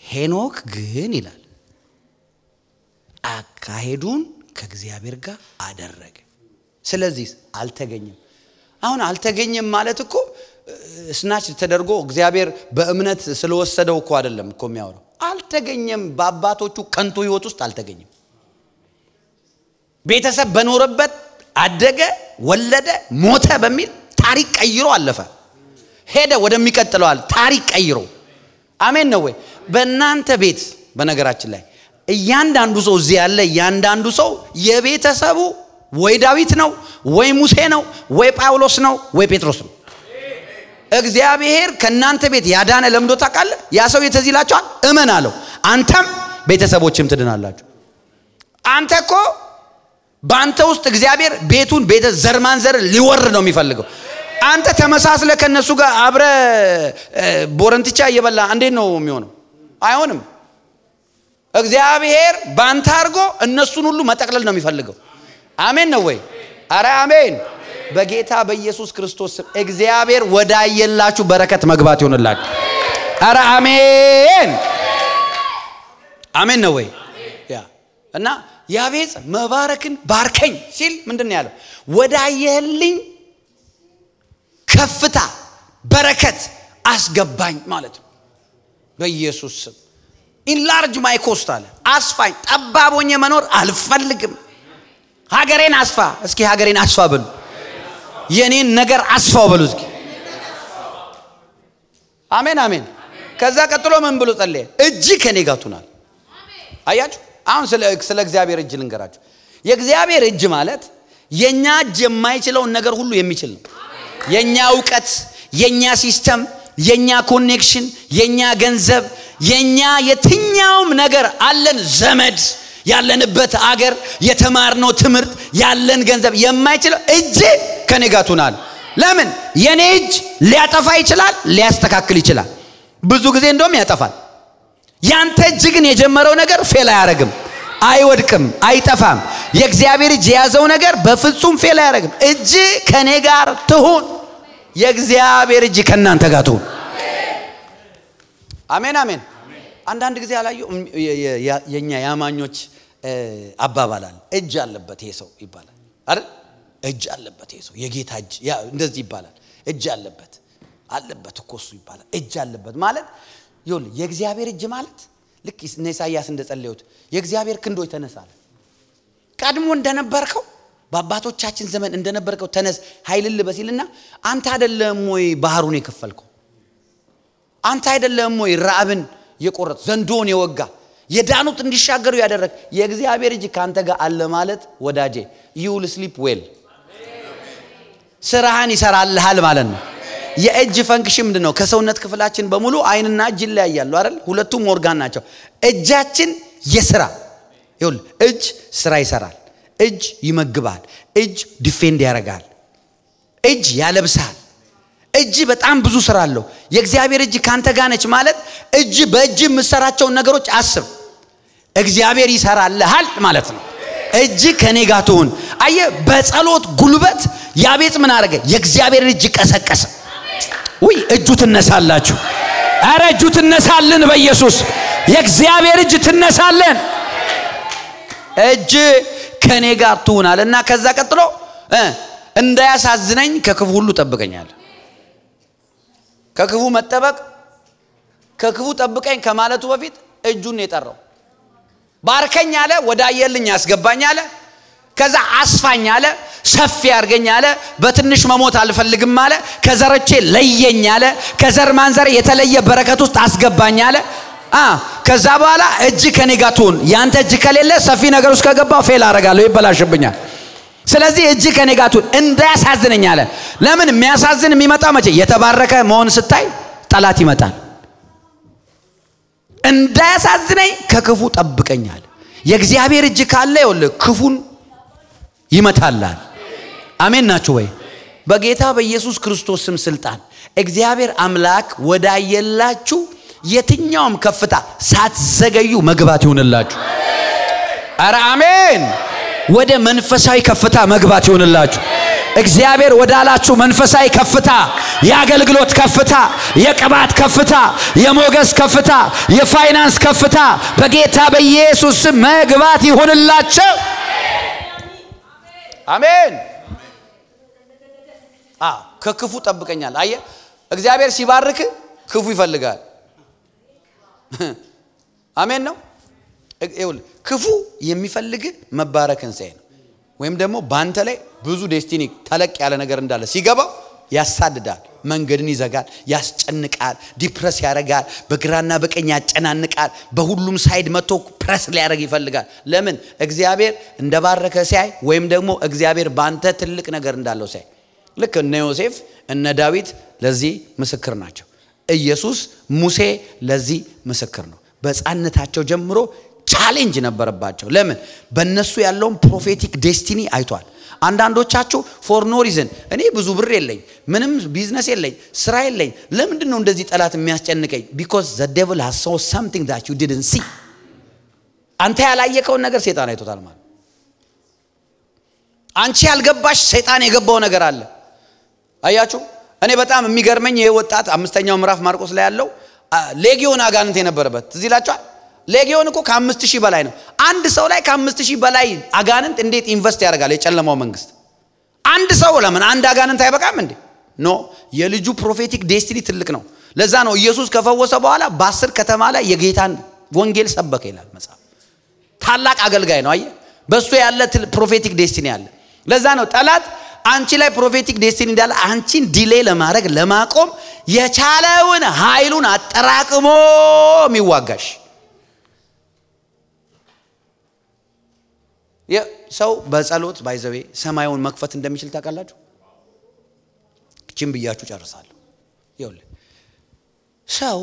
ሄኖክ ግን ይላል አካሄዱን ከእግዚአብሔር ጋር አደረገ ስለዚህ አልተገኘም አሁን አልተገኘም ማለት እኮ ስናች ተደርጎ እግዚአብሔር በእምነት ስለወሰደው እኮ አይደለም እኮ የሚያወራው አልተገኘም በአባቶቹ ከንቱ ህይወት ውስጥ አልተገኘም ቤተሰብ በኖረበት አደገ ወለደ ሞተ በሚል ታሪክ ቀይሮ አለፈ ሄደ ወደሚቀጥለው ታሪክ ቀይሮ አሜን ነው ወይ በእናንተ ቤት በነገራችን ላይ እያንዳንዱ ሰው እዚህ ያለ እያንዳንዱ ሰው የቤተሰቡ ወይ ዳዊት ነው ወይ ሙሴ ነው ወይ ጳውሎስ ነው ወይ ጴጥሮስ ነው እግዚአብሔር ከናንተ ቤት ያዳነ ለምዶ ታቃለ ያ ሰው የተዚላቸዋል እመን አለው አንተም ቤተሰቦችም ትድናላችሁ አንተኮ ባንተ ውስጥ እግዚአብሔር ቤቱን ቤተ ዘርማንዘር ሊወር ነው የሚፈልገው አንተ ተመሳስለ ከነሱ ጋር አብረ ቦረንትቻ እየበላ እንዴት ነው የሚሆነው አይሆንም እግዚአብሔር ባንተ አርጎ እነሱን ሁሉ መጠቅለል ነው የሚፈልገው አሜን ነው ወይ አረ አሜን በጌታ በኢየሱስ ክርስቶስ እግዚአብሔር ወዳየላችሁ በረከት መግባት ይሆንላችሁ አረ አሜን አሜን ነው ወይ ያ እና ያቤጽ መባረክን ባርከኝ ሲል ምንድነው ያለው ወዳየልኝ ከፍታ በረከት አስገባኝ ማለት ነው በኢየሱስ ስም ኢንላርጅ ማይ ኮስት አለ አስፋኝ ጠባቦኝ መኖር አልፈልግም ሀገሬን አስፋ እስኪ ሀገሬን አስፋ በሉ የኔን ነገር አስፋው በሉ እስኪ አሜን አሜን ከዛ ቀጥሎ ምን ብሎ ጸለየ እጅ ከኔ ጋር ትሆናል አያችሁ አሁን ስለ እግዚአብሔር እጅ ልንገራችሁ የእግዚአብሔር እጅ ማለት የኛ እጅ የማይችለውን ነገር ሁሉ የሚችል ነው የኛ ዕውቀት የኛ ሲስተም የኛ ኮኔክሽን የኛ ገንዘብ የኛ የትኛውም ነገር አለን ዘመድ ያለንበት አገር የተማርነው ትምህርት ያለን ገንዘብ የማይችለው እጅ ከኔ ጋር ትሆናል ለምን የኔ እጅ ሊያጠፋ ይችላል ሊያስተካክል ይችላል ብዙ ጊዜ እንደውም ያጠፋል ያንተ እጅ ግን የጀመረው ነገር ፌል አያረግም አይወድቅም አይጠፋም የእግዚአብሔር እጅ የያዘው ነገር በፍጹም ፌል አያረግም እጅ ከኔ ጋር ትሁን የእግዚአብሔር እጅ ከናንተ ጋር ትሁን አሜን አሜን አንዳንድ ጊዜ አላዩ የኛ ያማኞች አባባላል እጅ አለበት ይሄ ሰው ይባላል አይደል እጅ አለበት ይሄ ሰው የጌታ እጅ እንደዚህ ይባላል እጅ አለበት እኮ እሱ ይባላል እጅ አለበት ማለት ይሁን የእግዚአብሔር እጅ ማለት ልክ ኢሳይያስ እንደጸለዩት የእግዚአብሔር ክንዶች ተነሳለ ቀድሞ እንደነበርከው በአባቶቻችን ዘመን እንደነበርከው ተነስ ኃይልን ልበሲልና አንተ አይደለም ወይ ባህሩን የከፈልከው አንተ አይደለም ወይ ራብን የቆረጥ ዘንዶን የወጋ የዳኑት እንዲሻገሩ ያደረክ የእግዚአብሔር እጅ ካንተ ጋር አለ ማለት ወዳጄ you will sleep well ስራህን ይሰራልሃል ማለት ነው የእጅ ፈንክሽን ምንድነው ከሰውነት ክፍላችን በሙሉ አይንና እጅ ላይ ያያሉ አይደል ሁለቱም ኦርጋን ናቸው እጃችን የሥራ ይሁን እጅ ስራ ይሰራል እጅ ይመግባል እጅ ዲፌንድ ያረጋል እጅ ያለብሳል እጅ በጣም ብዙ ስራ አለው የእግዚአብሔር እጅ ካንተ ጋር ነች ማለት እጅ በእጅ መስራቸው ነገሮች አስብ እግዚአብሔር ይሰራልሃል ማለት ነው እጅ ከኔ ጋር ትሁን አየ በጸሎት ጉልበት ያቤጽ ምን አረገ የእግዚአብሔር እጅ ቀሰቀሰ ወይ እጁ ትነሳላችሁ አረ እጁ ትነሳልን በኢየሱስ የእግዚአብሔር እጅ ትነሳልን እጅ ከኔ ጋር ትሁናልና ከዛ ቀጥሎ እንዳያሳዝነኝ ከክፉ ሁሉ ጠብቀኛል ከክፉ መጠበቅ ከክፉ ጠብቀኝ ከማለቱ በፊት እጁን የጠራው ባርከኝ አለ ወዳየልኝ ያስገባኝ አለ ከዛ አስፋኝ አለ ሰፊ ያርገኝ አለ በትንሽ መሞት አልፈልግም አለ ከዘሮቼ ለየኝ አለ ከዘር ማንዘር የተለየ በረከት ውስጥ አስገባኝ አለ ከዛ በኋላ እጅ ከኔ ጋር ትሁን ያንተ እጅ ከሌለ ሰፊ ነገር ውስጥ ከገባው ፌል አረጋለሁ ይበላሽብኛል ስለዚህ እጅ ከኔ ጋር ትሁን እንዳያሳዝነኝ አለ ለምን የሚያሳዝን የሚመጣው መቼ የተባረከ መሆን ስታይ ጠላት ይመጣል እንዳያሳዝነኝ ከክፉ ጠብቀኛል የእግዚአብሔር እጅ ካለ ይወል ክፉን ይመታላል አሜን ናችሁ ወይ በጌታ በኢየሱስ ክርስቶስ ስም ስልጣን እግዚአብሔር አምላክ ወዳየላችሁ የትኛውም ከፍታ ሳትዘገዩ መግባት ይሁንላችሁ አረ አሜን ወደ መንፈሳዊ ከፍታ መግባት ይሁንላችሁ እግዚአብሔር ወዳላችሁ መንፈሳዊ ከፍታ የአገልግሎት ከፍታ የቅባት ከፍታ የሞገስ ከፍታ የፋይናንስ ከፍታ በጌታ በኢየሱስ ስም መግባት ይሁንላችሁ አሜን ከክፉ ጠብቀኛል አየ እግዚአብሔር ሲባርክ ክፉ ይፈልጋል አሜን ነው ክፉ የሚፈልግ መባረክን ሳይ ነው ወይም ደግሞ ባንተ ላይ ብዙ ዴስቲኒ ተለቅ ያለ ነገር እንዳለ ሲገባው ያሳድዳል መንገድን ይዘጋል ያስጨንቃል ዲፕረስ ያረጋል በግራና በቀኝ ያጨናንቃል በሁሉም ሳይድ መጥቶ ፕረስ ሊያረግ ይፈልጋል ለምን እግዚአብሔር እንደባረከ ሳይ ወይም ደግሞ እግዚአብሔር ባንተ ትልቅ ነገር እንዳለው ሳይ ልክ እነ ዮሴፍ እነ ዳዊት ለዚህ ምስክር ናቸው ኢየሱስ ሙሴ ለዚህ ምስክር ነው በጻነታቸው ጀምሮ ቻሌንጅ ነበረባቸው ለምን በእነሱ ያለው ፕሮፌቲክ ዴስቲኒ አይቷል አንዳንዶቻችሁ ፎር ኖ ሪዝን እኔ ብዙ ብር የለኝ ምንም ቢዝነስ የለኝ ስራ የለኝ ለምንድን ነው እንደዚህ ጠላት የሚያስጨንቀኝ because the devil has saw something that you didn't see አንተ ያላየከው ነገር ሰይጣን አይቶታል ማለት አንቺ ያልገባሽ ሰይጣን የገባው ነገር አለ አያችሁ እኔ በጣም የሚገርመኝ ይሄ ወጣት አምስተኛው ምዕራፍ ማርቆስ ላይ ያለው ሌጊዮን አጋንንት የነበረበት እዚህ ይላችኋል ሌጊዮን እኮ ከ5000 በላይ ነው አንድ ሰው ላይ ከ5000 በላይ አጋንንት እንዴት ኢንቨስት ያደርጋል የጨለማው መንግስት አንድ ሰው ለምን አንድ አጋንንት አይበቃም እንዴ ኖ የልጁ ፕሮፌቲክ ዴስቲኒ ትልቅ ነው ለዛ ነው ኢየሱስ ከፈወሰ በኋላ በ10 ከተማ ላይ የጌታን ወንጌል ሰበከ ይላል መጽሐፍ ታላቅ አገልጋይ ነው አየ በሱ ያለ ፕሮፌቲክ ዴስቲኒ አለ ለዛ ነው ጠላት አንቺ ላይ ፕሮፌቲክ ዴስቲኒ እንዳለ አንቺን ዲሌይ ለማድረግ ለማቆም የቻለውን ኃይሉን አጠራቅሞ የሚዋጋሽ ሰው በጸሎት ባይዘዌ ሰማዩን መክፈት እንደሚችል ታውቃላችሁ እቺም ብያችሁ ጨርሳለሁ ይኸውልህ ሰው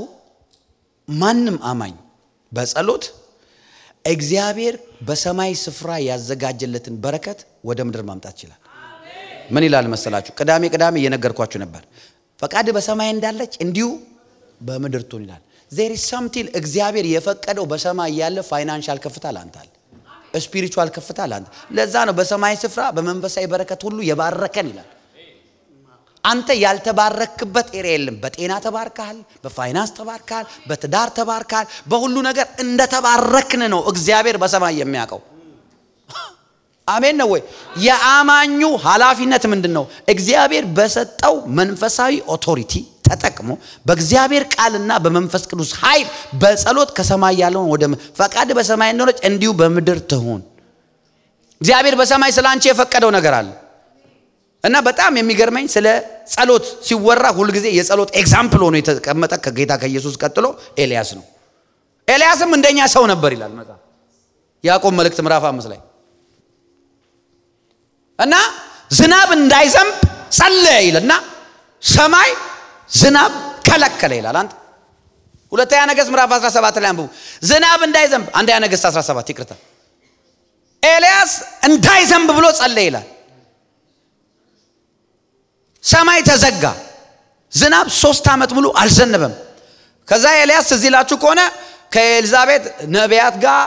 ማንም አማኝ በጸሎት እግዚአብሔር በሰማይ ስፍራ ያዘጋጀለትን በረከት ወደ ምድር ማምጣት ይችላል ምን ይላል መሰላችሁ ቅዳሜ እየነገርኳችሁ ነበር ፈቃድ በሰማይ እንዳለች እንዲሁ በምድር ትሆን ይላል there is something እግዚአብሔር የፈቀደው በሰማይ ያለ ፋይናንሻል ከፍታ ላንታል ስፒሪቹዋል ከፍታ ላንተ ለዛ ነው በሰማይ ስፍራ በመንፈሳዊ በረከት ሁሉ የባረከን ይላል አንተ ያልተባረክበት ኤሪያ የለም በጤና ተባርከሃል በፋይናንስ ተባርከሃል በትዳር ተባርከሃል በሁሉ ነገር እንደተባረክን ነው እግዚአብሔር በሰማይ የሚያውቀው አሜን ነው ወይ የአማኙ ኃላፊነት ምንድነው እግዚአብሔር በሰጠው መንፈሳዊ ኦቶሪቲ ተጠቅሞ በእግዚአብሔር ቃልና በመንፈስ ቅዱስ ኃይል በጸሎት ከሰማይ ያለውን ወደ ፈቃድ በሰማይ እንደሆነች እንዲሁ በምድር ትሁን እግዚአብሔር በሰማይ ስላንቺ የፈቀደው ነገር አለ እና በጣም የሚገርመኝ ስለ ጸሎት ሲወራ ሁሉ ጊዜ የጸሎት ኤግዛምፕል ሆኖ የተቀመጠ ከጌታ ከኢየሱስ ቀጥሎ ኤልያስ ነው ኤልያስም እንደኛ ሰው ነበር ይላል መጽሐፍ ያዕቆብ መልእክት ምዕራፍ 5 ላይ እና ዝናብ እንዳይዘንብ ጸለየ ይልና ሰማይ ዝናብ ከለከለ ይላል አንተ ሁለተኛ ነገሥት ምዕራፍ 17 ላይ አንብቡ ዝናብ እንዳይዘንብ አንደኛ ነገሥት 17 ይቅርታ ኤልያስ እንዳይዘንብ ብሎ ጸለየ ይላል ሰማይ ተዘጋ ዝናብ 3 አመት ሙሉ አልዘነበም ከዛ ኤልያስ እዚላችሁ ከሆነ ከኤልዛቤት ነቢያት ጋር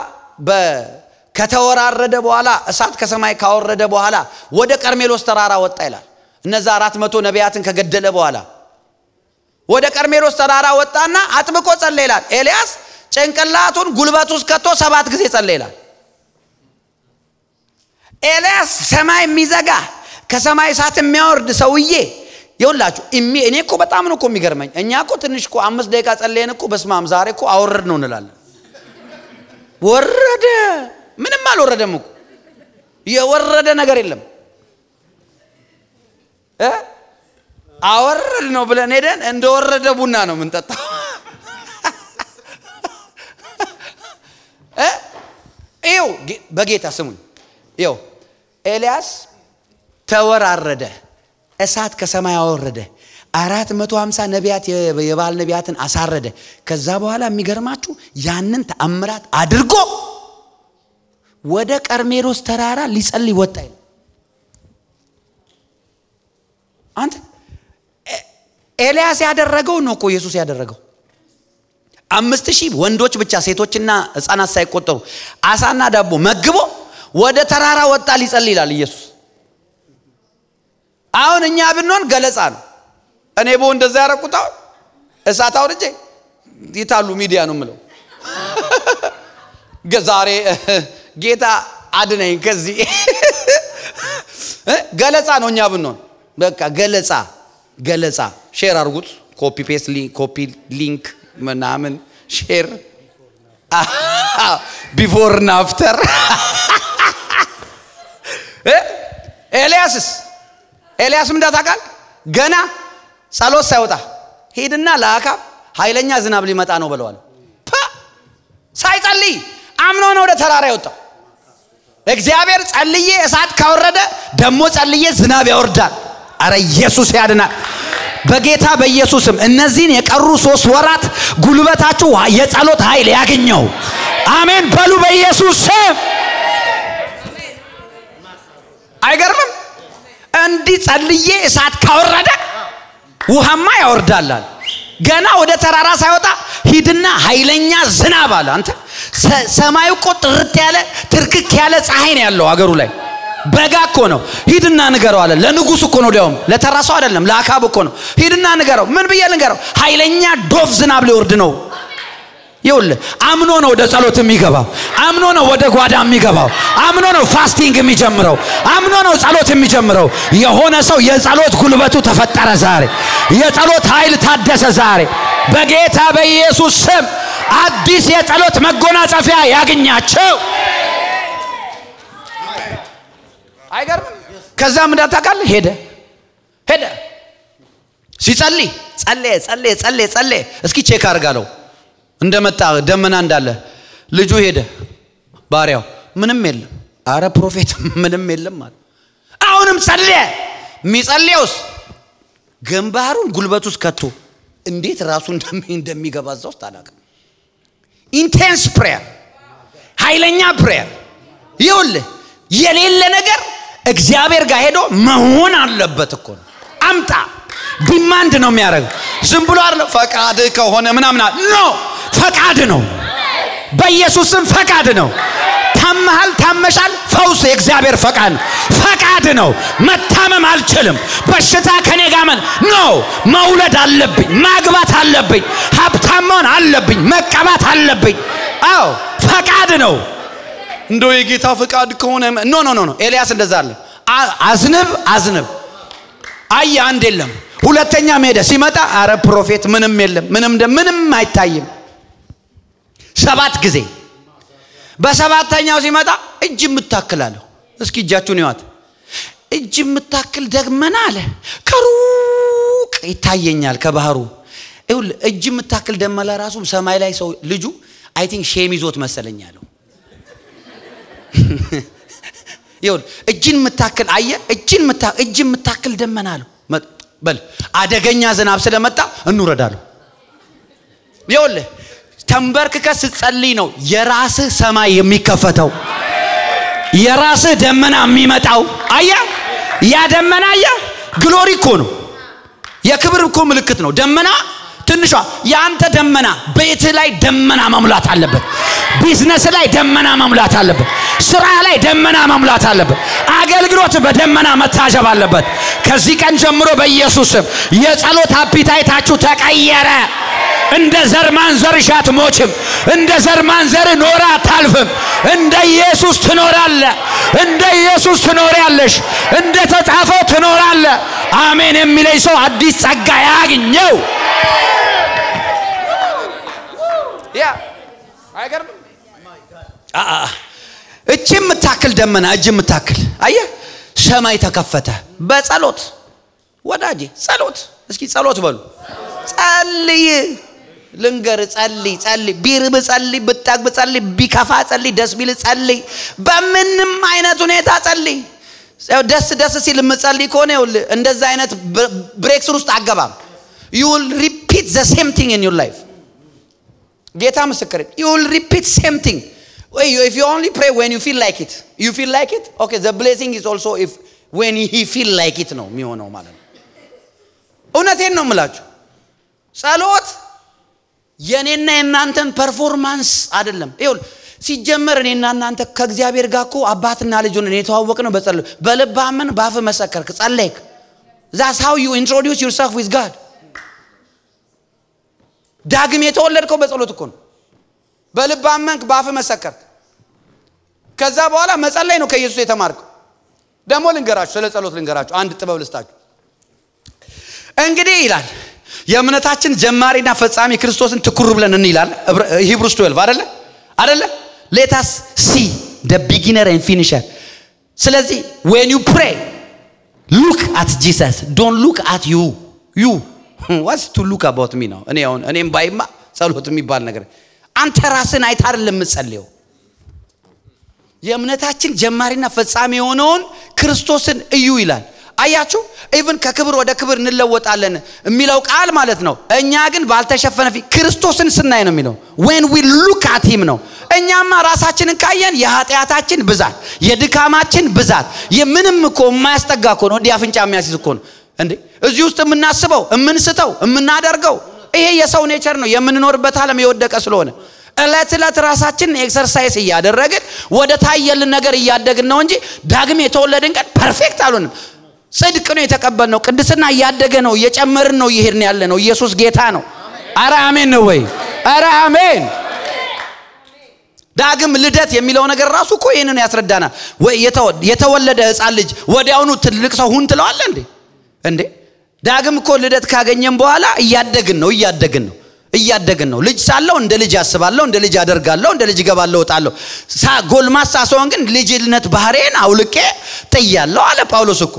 ከተወራረደ በኋላ እሳት ከሰማይ ካወረደ በኋላ ወደ ቀርሜሎስ ተራራ ወጣ ይላል እነዛ 400 ነቢያትን ከገደለ በኋላ ወደ ቀርሜሎስ ተራራ ወጣና አጥብቆ ጸለየ ይላል ኤልያስ ጭንቅላቱን ጉልበቱ ውስጥ ከቶ 7 ጊዜ ጸለየ ይላል ኤልያስ ሰማይ የሚዘጋ ከሰማይ እሳት የሚያወርድ ሰውዬ ይውላችሁ እኔ እኮ በጣም ነው እኮ የሚገርመኝ እኛ እኮ ትንሽ እኮ 5 ደቂቃ ጸለየን እኮ በስማም ዛሬ እኮ አወረድ ነው እንላለን ወረደ ምንም አልወረደም እኮ የወረደ ነገር የለም አወረድ ነው ብለን ሄደን እንደወረደ ቡና ነው የምንጠጣው ይው በጌታ ስሙኝ ይው ኤልያስ ተወራረደ እሳት ከሰማይ አወረደ 450 ነቢያት የባል ነቢያትን አሳረደ ከዛ በኋላ የሚገርማችሁ ያንን ተአምራት አድርጎ ወደ ቀርሜሎስ ተራራ ሊጸልይ ወጣ ይላል አንተ ኤልያስ ያደረገው ነው እኮ ኢየሱስ ያደረገው 5000 ወንዶች ብቻ ሴቶችና ህፃናት ሳይቆጠሩ አሳና ዳቦ መግቦ ወደ ተራራ ወጣ ሊጸልይ ይላል ኢየሱስ አሁን እኛ ብንሆን ገለጻ ነው እኔ ቦ እንደዛ ያረቁታው እሳት አውርጄ ይታሉ ሚዲያ ነው ምለው ገዛሬ ጌታ አድነኝ ከዚህ ገለጻ ነው እኛ ብንሆን በቃ ገለጻ ሼር አርጉት ኮፒ ፔስት ኮፒ ሊንክ ምናምን ሼር ቢፎር እና አፍተር ኤልያስ ምን ታውቃል ገና ጸሎት ሳይወጣ ሄድና ለአካብ ኃይለኛ ዝናብ ሊመጣ ነው ብለዋል ሳይጸልይ አምኖ ነው ወደ ተራራ የወጣው እግዚአብሔር ጸልዬ እሳት ካወረደ ደሞ ጸልዬ ዝናብ ያወርዳል አረ ኢየሱስ ያድናል በጌታ በኢየሱስም እነዚህን የቀሩ 3 ወራት ጉልበታችሁ የጸሎት ኃይል ያገኘው አሜን በሉ በኢየሱስ ስም አይገርምም እንዲ ጸልዬ እሳት ካወረደ ውሃማ ያወርዳል ገና ወደ ተራራ ሳይወጣ ሂድና ኃይለኛ ዝናብ አለ አንተ ሰማዩ ጥርት ያለ ትርክክ ያለ ፀሐይ ነው ያለው አገሩ ላይ በጋ እኮ ነው ሂድና ንገረው አለ ለንጉስ እኮ ነው ዲያውም ለተራሳው አይደለም ለአካብ እኮ ነው ሂድና ንገረው ምን ብዬ ንገረው ኃይለኛ ዶፍ ዝናብ ሊወርድ ነው ይውል አምኖ ነው ወደ ጸሎት የሚገባው አምኖ ነው ወደ ጓዳ የሚገባው አምኖ ነው ፋስቲንግ የሚጀምረው አምኖ ነው ጸሎት የሚጀምረው የሆነ ሰው የጸሎት ጉልበቱ ተፈጠረ ዛሬ የጸሎት ኃይል ታደሰ ዛሬ በጌታ በኢየሱስ ስም አዲስ የጸሎት መጎናጸፊያ ያገኛቸው አይገርም ከዛ ምን ታውቃለህ ሄደ ሲጸልይ ጸለየ እስኪ ቼክ አርጋለው እንደመጣ ደመና እንዳለ ልጁ ሄደ ባሪያው ምንም የለም አረ ፕሮፌት ምንም የለም ማለት አሁንም ጸልየ የሚጸልየውስ ግንባሩን ጉልበቱስ ከቶ እንዴት ራሱ እንደሚገባዛው ታላቅ ኢንቴንስ ፕሬየር ኃይለኛ ፕሬየር ይኸውልህ የሌለ ነገር እግዚአብሔር ጋር ሄዶ መሆን አለበት እኮ አምጣ ዲማንድ ነው የሚያደርገው ዝም ብሎ አይደለም ፈቃድ ከሆነ ምናምን ኖ ፈቃድ ነው በኢየሱስም ፈቃድ ነው ታመሃል ታመሻል ፈውስ የእግዚአብሔር ፈቃድ ነው መታመም አልችልም በሽታ ከኔ ጋር ኖ መውለድ አለብኝ ማግባት አለብኝ ሀብታም መሆን አለብኝ መቀባት አለብኝ አዎ ፈቃድ ነው እንደው የጌታ ፈቃድ ከሆነ ኖ ኤልያስ እንደዛ አለ አዝንብ አይ አንድ የለም ሁለተኛ ሄደ ሲመጣ አረ ፕሮፌት ምንም የለም ምንም አይታይም 7 ጊዜ በሰባተኛው ሲመጣ እጅ ምታክላለሁ እስኪ እጃችሁን ይዋት እጅ ምታክል ደግመና አለ ከሩቅ ይታየኛል ከባህሩ ይሁን እጅ ምታክል ደመላ ራሱ ሰማይ ላይ ሰው ልጁ አይ ቲንክ ሼም ይዞት መሰለኛለሁ ይሁን እጅን ምታክል አየ እጅ ምታክል ደመናለሁ በል አደገኛ ዝናብ ስለመጣ እንውረዳለሁ ይሁን ተንበርክከ ስትጸልይ ነው የራስ ሰማይ የሚከፈተው የራስ ደመና የሚመጣው አያ ያ ደመና ያ ግሎሪ እኮ ነው የክብር እኮ ምልክት ነው ደመና ትንሿ ያንተ ደመና ቤት ላይ ደመና መሙላት አለበት ቢዝነስ ላይ ደመና መሙላት አለበት ስራ ላይ ደመና መሙላት አለበት አገልግሎት በደመና መታጀብ አለበት ከዚህ ቀን ጀምሮ በኢየሱስ ስም የጸሎት አፒታይታችሁ ተቀየረ እንደ ዘርማን ዘርሻት ሞችም እንደ ዘርማን ዘር ኖራ ታልፍም እንደ ኢየሱስ ትኖራለ እንደ ኢየሱስ ትኖሪያለሽ እንደ ተጻፈው ትኖራለ አሜን የሚለይ ሰው አዲስ ጸጋ ያግኘው ያ አይገርም እቺም ምታክል ደመና እጅም ምታክል አየ ሰማይ ተከፈተ በጸሎት ወዳጄ ጸሎት እስኪ ጸሎት በሉ ጸልይ ልንገር ጸልይ ቢርብ ጸልይ ብታግ ጸልይ ቢከፋ ጸልይ ደስ ቢል ጸልይ በምንም አይነት ሁኔታ ጸልይ ደስ ሲል ምጸልይ ከሆነ እንደዛ አይነት ብሬክ ስሩ ውስጥ አገባም you will repeat the same thing in your life ጌታ ምስክር you will repeat same thing if you only pray when you feel like it okay the blessing is also if when he feel like it ነው የሚሆነው ማለት ነው እውነቴን ነው የምላችሁ ጸሎት የኔና የናንተን ፐርፎርማንስ አይደለም ይሁን ሲጀመር እኔና እናንተ ከእግዚአብሔር ጋር እኮ አባትና ልጅ ሆነን የተዋወቅነው በጸሎት በልባምን ባፍ መሰከርክ ጸለይክ that's how you introduce yourself with God ዳግም የተወለድከው በጸሎት እኮ ነው በልባመንክ ባፍ መሰከርክ ከዛ በኋላ መጸለይ ነው ከኢየሱስ የተማርከው ደሞ ልንገራችሁ ስለ ጸሎት ልንገራችሁ አንድ ጥበብ ልስጣችሁ እንግዲህ ይላል የእምነታችን ጀማሪና ፈጻሚ ክርስቶስን ትኩር ብለን እንይላል ሂብሩስ 12 አይደለ let us see the beginner and finisher ስለዚህ when you pray look at Jesus don't look at you what's to look about me now እኔም ባይማ ጸሎት የሚባል ነገር አንተ ራስን አይታ አይደለም የምትጸልየው የእምነታችን ጀማሪና ፈጻሚ የሆነውን ክርስቶስን እዩ ይላል አያችሁ even ከክብር ወደ ክብር እንለወጣለን የሚለው ቃል ማለት ነው እኛ ግን ባልተሸፈነ ክርስቶስን ስናይ ነው የሚለው when we look at him ነው እኛማ ራሳችንን ካየን የኃጢያታችን ብዛት የድካማችን ብዛት የምንም እኮ የማያስጠጋ እኮ ነው ዲያፍንጫ የሚያስይዝ እኮ ነው እንዴ እዚህ ውስጥ የምናስበው የምንስተው የምናደርገው ይሄ የሰው ኔቸር ነው የምንኖርበት ዓለም የወደቀ ስለሆነ እለት ራሳችን ኤክሰርሳይዝ ያደረግን ወደ ታየልን ነገር ያደግን ነው እንጂ ዳግም የተወለድን ቀን ፐርፌክት አልሆንም ጽድቅ ነው የተቀበልነው ቅድስና ያደገ ነው የጨመርን ነው ይሄርን ያለ ነው ኢየሱስ ጌታ ነው አረ አሜን ነው ወይ አረ አሜን ዳግም ልደት የሚለው ነገር ራሱ እኮ ይሄንን ያስረዳናል ወይ የተወለደ ሕፃን ልጅ ወዲያውኑ ትልቅ ሰው ሁን ትለዋለህ እንዴ ዳግም እኮ ልደት ካገኘን በኋላ እያደግን ነው ልጅ ሳለው እንደ ልጅ ያስባለው እንደ ልጅ ያደርጋለው እንደ ልጅ ገባለው ወጣለው ጎልማሳ ሰውን ግን ልጅነት ባህሪን አውልቄ ጥያለው አለ ጳውሎስ እኮ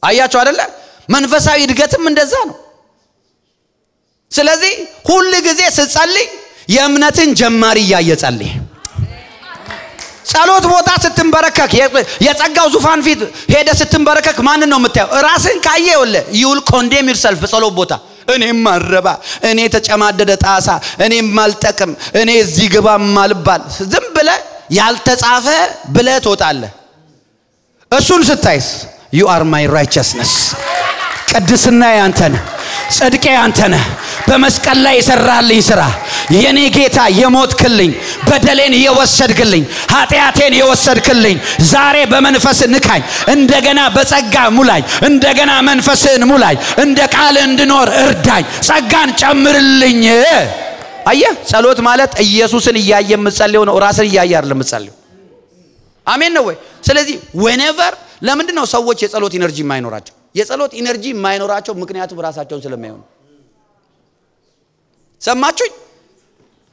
አያችሁ አይደለ መንፈሳዊ እድገትም እንደዛ ነው ስለዚህ ሁሉ ጊዜ ስትጸልይ የእምነትን ጀማሪ ያየጸልይ ጸሎት ቦታ ስትንበረከክ የጸጋው ዙፋን ፊት ሄደ ስትንበረከክ ማን ነው የምታየው? ራስን ካየው you will condemn yourself ጸሎት ቦታ እኔ ማረባ እኔ ተጨማደደ ጣሳ እኔ ማልጠቅም እኔ እዚህ ግባ ማልባል ዝም ብለ ያልተጻፈ ብለ ትወጣለህ። እሱን ስታይስ you are my righteousness ቅድስና ያንተ ነህ ጽድቄ ያንተ ነህ በመስቀል ላይ የሰራልኝ ስራ የኔ ጌታ የሞትክልኝ በደሌን የወሰድክልኝ ኃጢያቴን የወሰድክልኝ ዛሬ በመንፈስ ንካኝ እንደገና በጸጋ ሙላኝ እንደገና መንፈስን ሙላኝ እንደ ቃል እንድኖር እርዳኝ ጸጋን ጨምርልኝ። አየ ጸሎት ማለት ኢየሱስን ያያየ የምትጸልየው ነው ራስን ያያየ አይደለም የምትጸልየው። አሜን ነው ወይ? ስለዚህ whenever ለምንድን ነው ሰዎች የጸሎት ኢነርጂ የማይኖራቸው? የጸሎት ኢነርጂ የማይኖራቸው ምክንያቱም ራሳቸውን ስለማይሆኑ ሰማችሁኝ?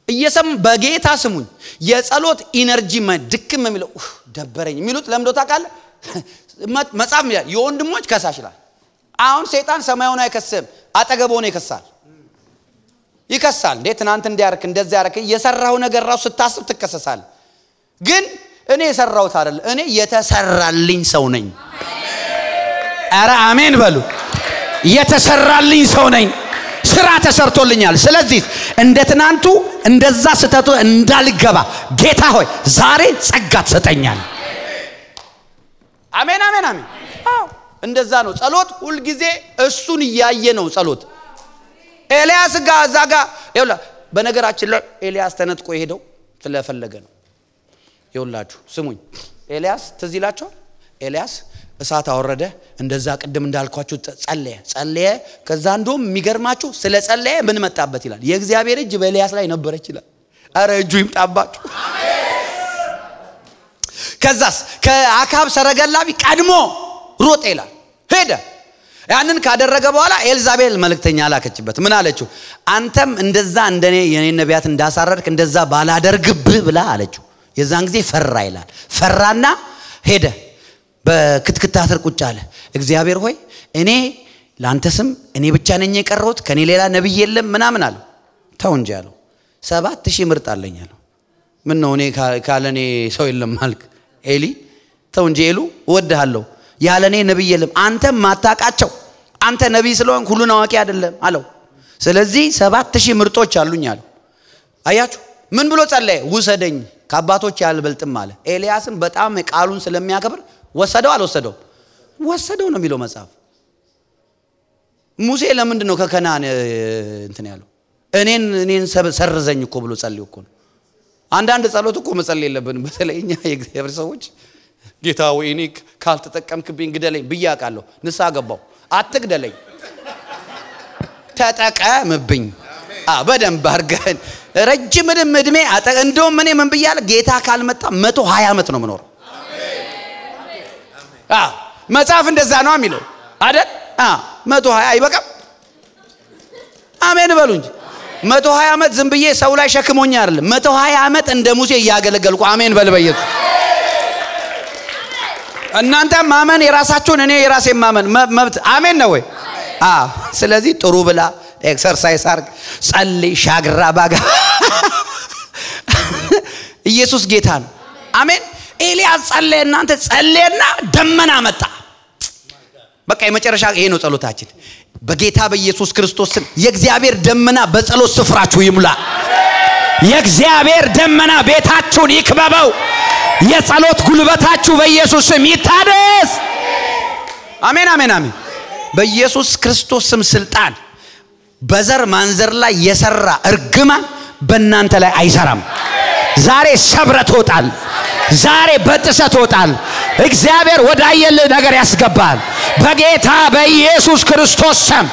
እየሰም በጌታ ስሙኝ የጸሎት ኢነርጂ ድክም የሚለው ደበረኝ የሚሉት ለምዶ ታውቃለህ? መጻፍ ይላል የወንድሞች ከሳሽ ይላል። አሁን ሰይጣን ሰማዩን አይከስም አጠገቦን ይከሳል እንዴ ትናንት እንዲያርክ እንደዛ ያርክ የሰራው ነገር ራስ ስታስብ ትከሰሳል። ግን እኔ የሰራውት አይደል እኔ የተሰራልኝ ሰው ነኝ። አረ አሜን በሉ። የተሰራልኝ ሰው ነኝ ስራ ተሰርቶልኛል። ስለዚህ እንደ ትናንቱ እንደዛ ስተቱ እንዳልገባ ጌታ ሆይ ዛሬ ጸጋ ተሰጠኛል። አሜን አሜን አሜን። አዎ እንደዛ ነው ጸሎት ሁሉ ጊዜ እሱን ያያየ ነው ጸሎት። ኤልያስ ጋዛጋ ይውላ በነገራችን ላይ ኤልያስ ተነጥቆ ሄደው ስለፈለገ ነው። ይውላችሁ ስሙኝ ኤልያስ ትዝ ይላችኋል? ኤልያስ እሳት አወረደ እንደዛ ቅድም እንዳልኳችሁ ጸለየ ከዛ እንደውም የሚገርማችሁ ስለ ጸለየ ምን መጣበት ይላል የእግዚአብሔር እጅ በኤልያስ ላይ ነበረች ይላል። አረ እጁ ይምጣባችሁ። ከዛስ ከአካብ ሰረገላቢ ቀድሞ ሮጥ ይላል ሄደ። ያንን ካደረገ በኋላ ኤልዛቤል መልእክተኛ ላከችበት ምን አለችው? አንተም እንደዛ እንደኔ የኔ ነቢያት እንዳሳረድክ እንደዛ ባላደርግብህ ብላ አለችው። የዛን ጊዜ ፈራ ይላል ፈራና ሄደ በክትክታ ስር ቁጭ አለ። እግዚአብሔር ሆይ እኔ ላንተ ስም እኔ ብቻ ነኝ የቀረሁት ከኔ ሌላ ነብይ የለም ምናምን አለ። ተው እንጂ አለው 7000 ምርጥ አለኝ አለው። ምን ነው እኔ ካለኔ ሰው የለም አልክ? ኤሊ ተው እንጂ ኤሉ ወድሃለሁ ያለኔ ነብይ የለም አንተ ማታቃቸው አንተ ነብይ ስለሆንክ ሁሉን አዋቂ አይደለም አለው። ስለዚህ 7000 ምርጦች አሉኝ አለው። አያችሁ ምን ብሎ ጸለየ? ውሰደኝ ከአባቶች ያልበልጥም አለ። ኤልያስም በጣም ቃሉን ስለሚያከብር ወሰደው አልወሰደው? ወሰደው ነው የሚለው መጽሐፍ። ሙሴ ለምንድን ነው ከከናን እንትን ያለው? እኔን ሰርዘኝ እኮ ብሎ ጸልዮ እኮ ነው። አንዳንድ ጸሎት እኮ መጸለይ የለብንም በተለይኛ የእግዚአብሔር ሰዎች ጌታ ወይ እኔ ካልተጠቀምክብኝ ግደለኝ ብያቃለሁ። ንስሐ ገባው አትግደለኝ ተጠቀምብኝ በደንብ አርገን ረጅም እድሜ እንደውም እኔ ምን ብያለ ጌታ ካልመጣ 120 ዓመት ነው ምኖር። መጽሐፍ እንደዛ ነው የሚለው አይደል? 120 አይበቃም? አሜን በሉ እንጂ 120 ዓመት ዝም ብዬ ሰው ላይ ሸክሞኛ አይደለም 120 ዓመት እንደ ሙሴ ያገለገልኩ አሜን በል በኢየሱስ። እናንተ ማመን የራሳችሁን እኔ የራሴን ማመን መብት አሜን ነው ወይ? ስለዚህ ጥሩ ብላ ኤክሰርሳይዝ አርግ ጸልይ ሻግራ ባጋ ኢየሱስ ጌታ ነው። አሜን። ኤልያስ ጸለየ እናንተ ጸለየና ደመና መጣ። በቃ የመጨረሻ ይሄ ነው ጸሎታችን። በጌታ በኢየሱስ ክርስቶስ ስም የእግዚአብሔር ደመና በጸሎት ስፍራችሁ ይሙላ። የእግዚአብሔር ደመና ቤታችሁን ይክበበው። የጸሎት ጉልበታችሁ በኢየሱስ ስም ይታደስ። አሜን አሜን አሜን። በኢየሱስ ክርስቶስ ስም ስልጣን በዘር ማንዘር ላይ የሰራ እርግማን በእናንተ ላይ አይሰራም። ዛሬ ሰብረት ወጣል። ዛሬ በጥሰት ወጣል። እግዚአብሔር ወዳየለ ነገር ያስገባል በጌታ በኢየሱስ ክርስቶስ ስም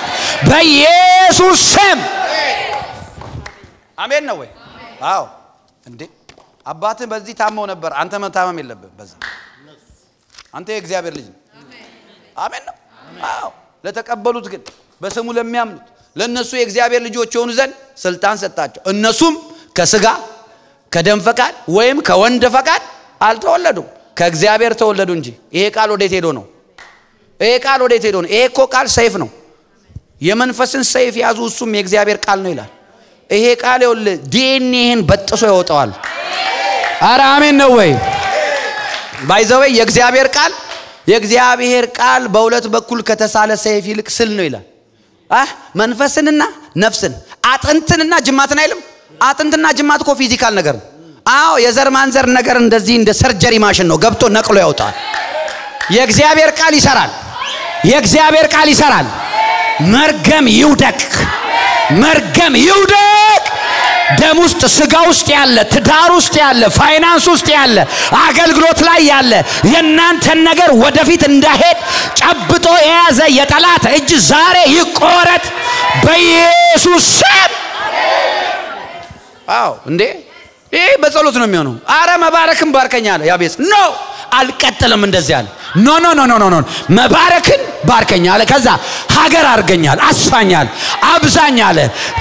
በኢየሱስ ስም አሜን ነው ወይ? አዎ እንዴ አባትህ በዚህ ታመው ነበር አንተ መታመም የለብህም በዛ አንተ የእግዚአብሔር ልጅ አሜን ነው። አዎ ለተቀበሉት ግን በስሙ ለሚያምኑት ለነሱ የእግዚአብሔር ልጆች ሆኑ ዘንድ ስልጣን ሰጣቸው። እነሱም ከስጋ ከደም ፈቃድ ወይም ከወንድ ፈቃድ አልተወለዱም ከእግዚአብሔር ተወለዱ እንጂ። ይሄ ቃል ወዴት ሄዶ ነው? ይሄ ቃል ወዴት ሄዶ ነው? ይሄ እኮ ቃል ሰይፍ ነው። የመንፈስን ሰይፍ ያዙ እሱም የእግዚአብሔር ቃል ነው ይላል። ይሄ ቃል ይወል ዲኤንኤን በጥሶ ያወጣዋል። አረ አሜን ነው ወይ? ባይዘው የእግዚአብሔር ቃል በሁለት በኩል ከተሳለ ሰይፍ ይልቅ ስል ነው ይላል መንፈስንና ነፍስን አጥንትንና ጅማትን አይልም አጥንትና ጅማት እኮ ፊዚካል ነገር ነው አዎ የዘር ማንዘር ነገር እንደዚህ እንደ ሰርጀሪ ማሽን ነው ገብቶ ነቅሎ ያወጣል የእግዚአብሔር ቃል ይሰራል መርገም ይውደቅ ደም ውስጥ ስጋ ውስጥ ያለ ትዳር ውስጥ ያለ ፋይናንስ ውስጥ ያለ አገልግሎት ላይ ያለ የናንተን ነገር ወደፊት እንዳይሄድ ጨብጦ የያዘ የጠላት እጅ ዛሬ ይቆረጥ በኢየሱስ ስም አዎ እንዴ ይሄ በጸሎት ነው የሚሆነው አረ መባረክን ባርከኛለ ያቤስ ኖ አልቀጥልም እንደዚህ ያለ ኖ መባረክን ባርከኛለ ከዛ ሀገር አርገኛል አስፋኛል አብዛኛለ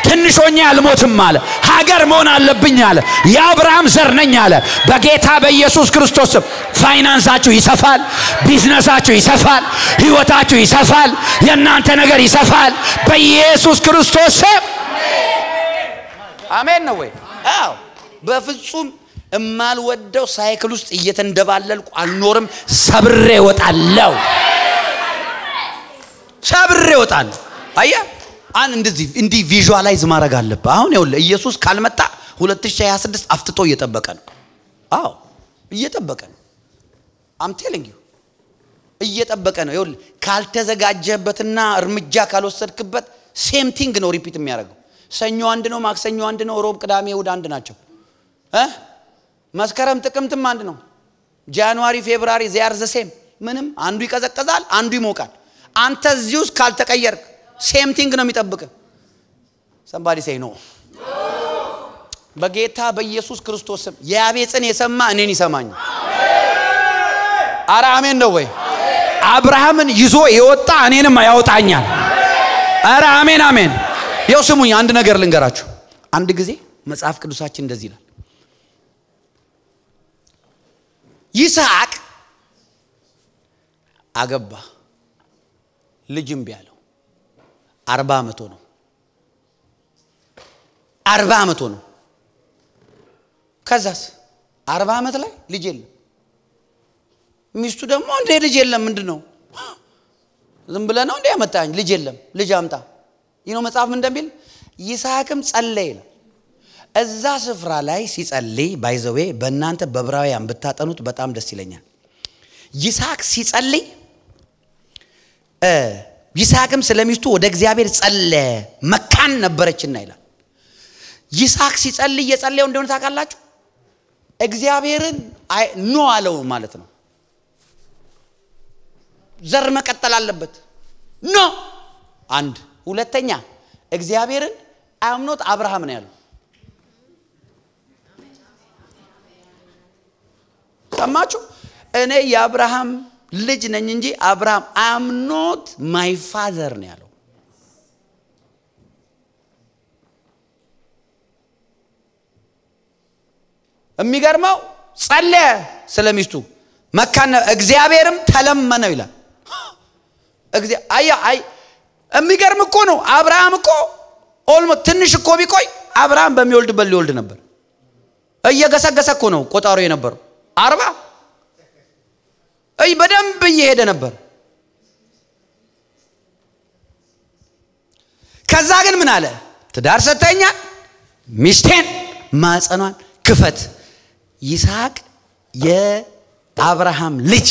ትንሾኛ ያልሞትም አለ ሀገር መሆን አለብኝ አለ የአብርሃም ዘር ነኝ አለ በጌታ በኢየሱስ ክርስቶስ ፋይናንሳችሁ ይሰፋል ቢዝነሳችሁ ይሰፋል ህይወታችሁ ይሰፋል የናንተ ነገር ይሰፋል በኢየሱስ ክርስቶስ አሜን ነው ወይ አዎ በፍጹም እማልወደው ሳይክል ውስጥ እየተንደባለልኩ አልኖርም ሰብሬ እወጣለሁ አያ እንዲህ ቪዥዋላይዝ ማድረግ አለበት አሁን ይኸውልህ ኢየሱስ ካልመጣ 2026 አፍጥጦ እየጠበቀ ነው አዎ እየጠበቀ ነው I'm telling you እየጠበቀ ነው ይኸውልህ ካልተዘጋጀህበትና እርምጃ ካልወሰድክበት ሴም ቲንግ ነው ሪፒት የሚያደርገው ሰኞ አንድ ነው ማክሰኞ አንድ ነው ሮብ ቅዳሜ እሑድ አንድ ናቸው መስከረም ጥቅምትም አንድ ነው ጃንዋሪ ፌብሩዋሪ they are the same ምንም አንዱ ይቀዘቅዛል አንዱ ይሞቃል አንተ እዚሁ ካልተቀየርክ ሴም ቲንግ ነው የሚጠብቅ somebody say no በጌታ በኢየሱስ ክርስቶስ ስም ያቤጽን የሰማ እኔን ይሰማኝ አረ አሜን ነው ወይ አብርሃምን ይዞ የወጣ እኔንም ያወጣኛል አረ አሜን ይው ስሙኝ አንድ ነገር ልንገራችሁ አንድ ጊዜ መጽሐፍ ቅዱሳችን እንደዚህ ይላል ይስሐቅ አገባ ልጅም ቢያለው 40 ዓመቱ ነው 40 ዓመቱ ነው ከዛስ 40 ዓመት ላይ ልጅ የለም ሚስቱ ደግሞ እንደ ልጅ የለም ምንድነው ዝም ብለ ነው እንደ ያመጣኝ ልጅ የለም ልጅ አምጣ ይኖ መጽሐፍ ምን እንደሚል ይስሐቅም ጸለየ እዛ ስፍራ ላይ ሲጸልይ ባይዘዌ በእናንተ በዕብራውያን ብታጠኑት በጣም ደስ ይለኛል ይስሐቅ ሲጸልይ ይስሐቅም ስለሚስቱ ወደ እግዚአብሔር ጸለየ መካን ነበረችና ይላል ይስሐቅ ሲጸልይ የጸለየው እንደሆነ ታውቃላችሁ እግዚአብሔርን ኖ አለው ማለት ነው ዘር መቀጠል አለበት ኖ አንድ ሁለተኛ እግዚአብሔርን አምኖት አብርሃም ነው ያለው ሰማችሁ እኔ የአብርሃም ልጅ ነኝ እንጂ አብርሃም am not my father ነው ያለው የሚገርመው ጸለየ ስለሚስቱ መካን እግዚአብሔርም ተለመነው ይላል አይ የሚገርም እኮ ነው አብርሃም እኮ ኦልሞስት ትንሽ እኮ ቢቆይ አብርሃም በሚወልድበት ሊወልድ ነበር እየገሰገሰ እኮ ነው ቆጣሮ የነበረው 40 አይ በደንብ እየሄደ ነበር ከዛ ግን ምን አለ ትዳር ሰጠኛ ሚስቴን ማጸኗን ክፈት ይስሐቅ የአብርሃም ልጅ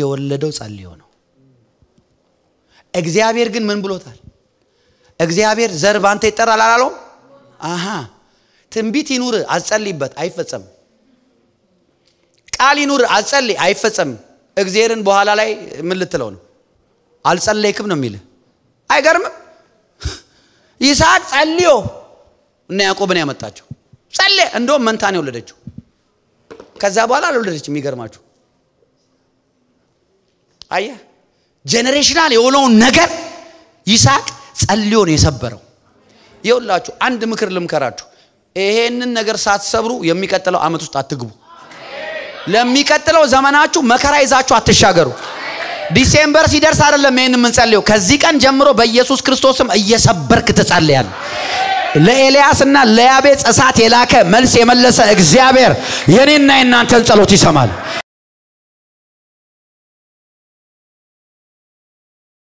የወለደው ጸልዮ ነው እግዚአብሔር ግን ምን ብሎታል እግዚአብሔር ዘር ባንተ ይጠራል አላለው አሃ ትንቢት ይኑር አጸልይበት አይፈጸም ቃል ይኑር አጸልይ አይፈጸም እግዚአብሔርን በኋላ ላይ ምን ልትለው ነው አልጸለይክም ነው የሚል አይገርምም ይስሐቅ ጸልዮ እና ያዕቆብን ያመጣቸው ጸልየ እንደውም መንታን የወለደችው ከዛ በኋላ አልወለደችም የሚገርማችሁ አየ ጄነሬሽናል የሆነው ነገር ይስሐቅ ጸልዮ ነው የሰበረው ይውላችሁ አንድ ምክር ልምከራችሁ ይሄንን ነገር ሳትሰብሩ የሚቀጥለው አመት ውስጥ አትግቡ ለሚቀጥለው ዘመናችሁ መከራ ይዛችሁ አትሻገሩ ዲሴምበር ሲደርስ አይደለም ይሄንን ምን ጸልዩ ከዚህ ቀን ጀምሮ በኢየሱስ ክርስቶስም እየሰበርክ ተጸልያለህ ለኤልያስና ለያቤጽ እሳት የላከ መልስ የመለሰ እግዚአብሔር የኔና የናንተን ጸሎት ይሰማል።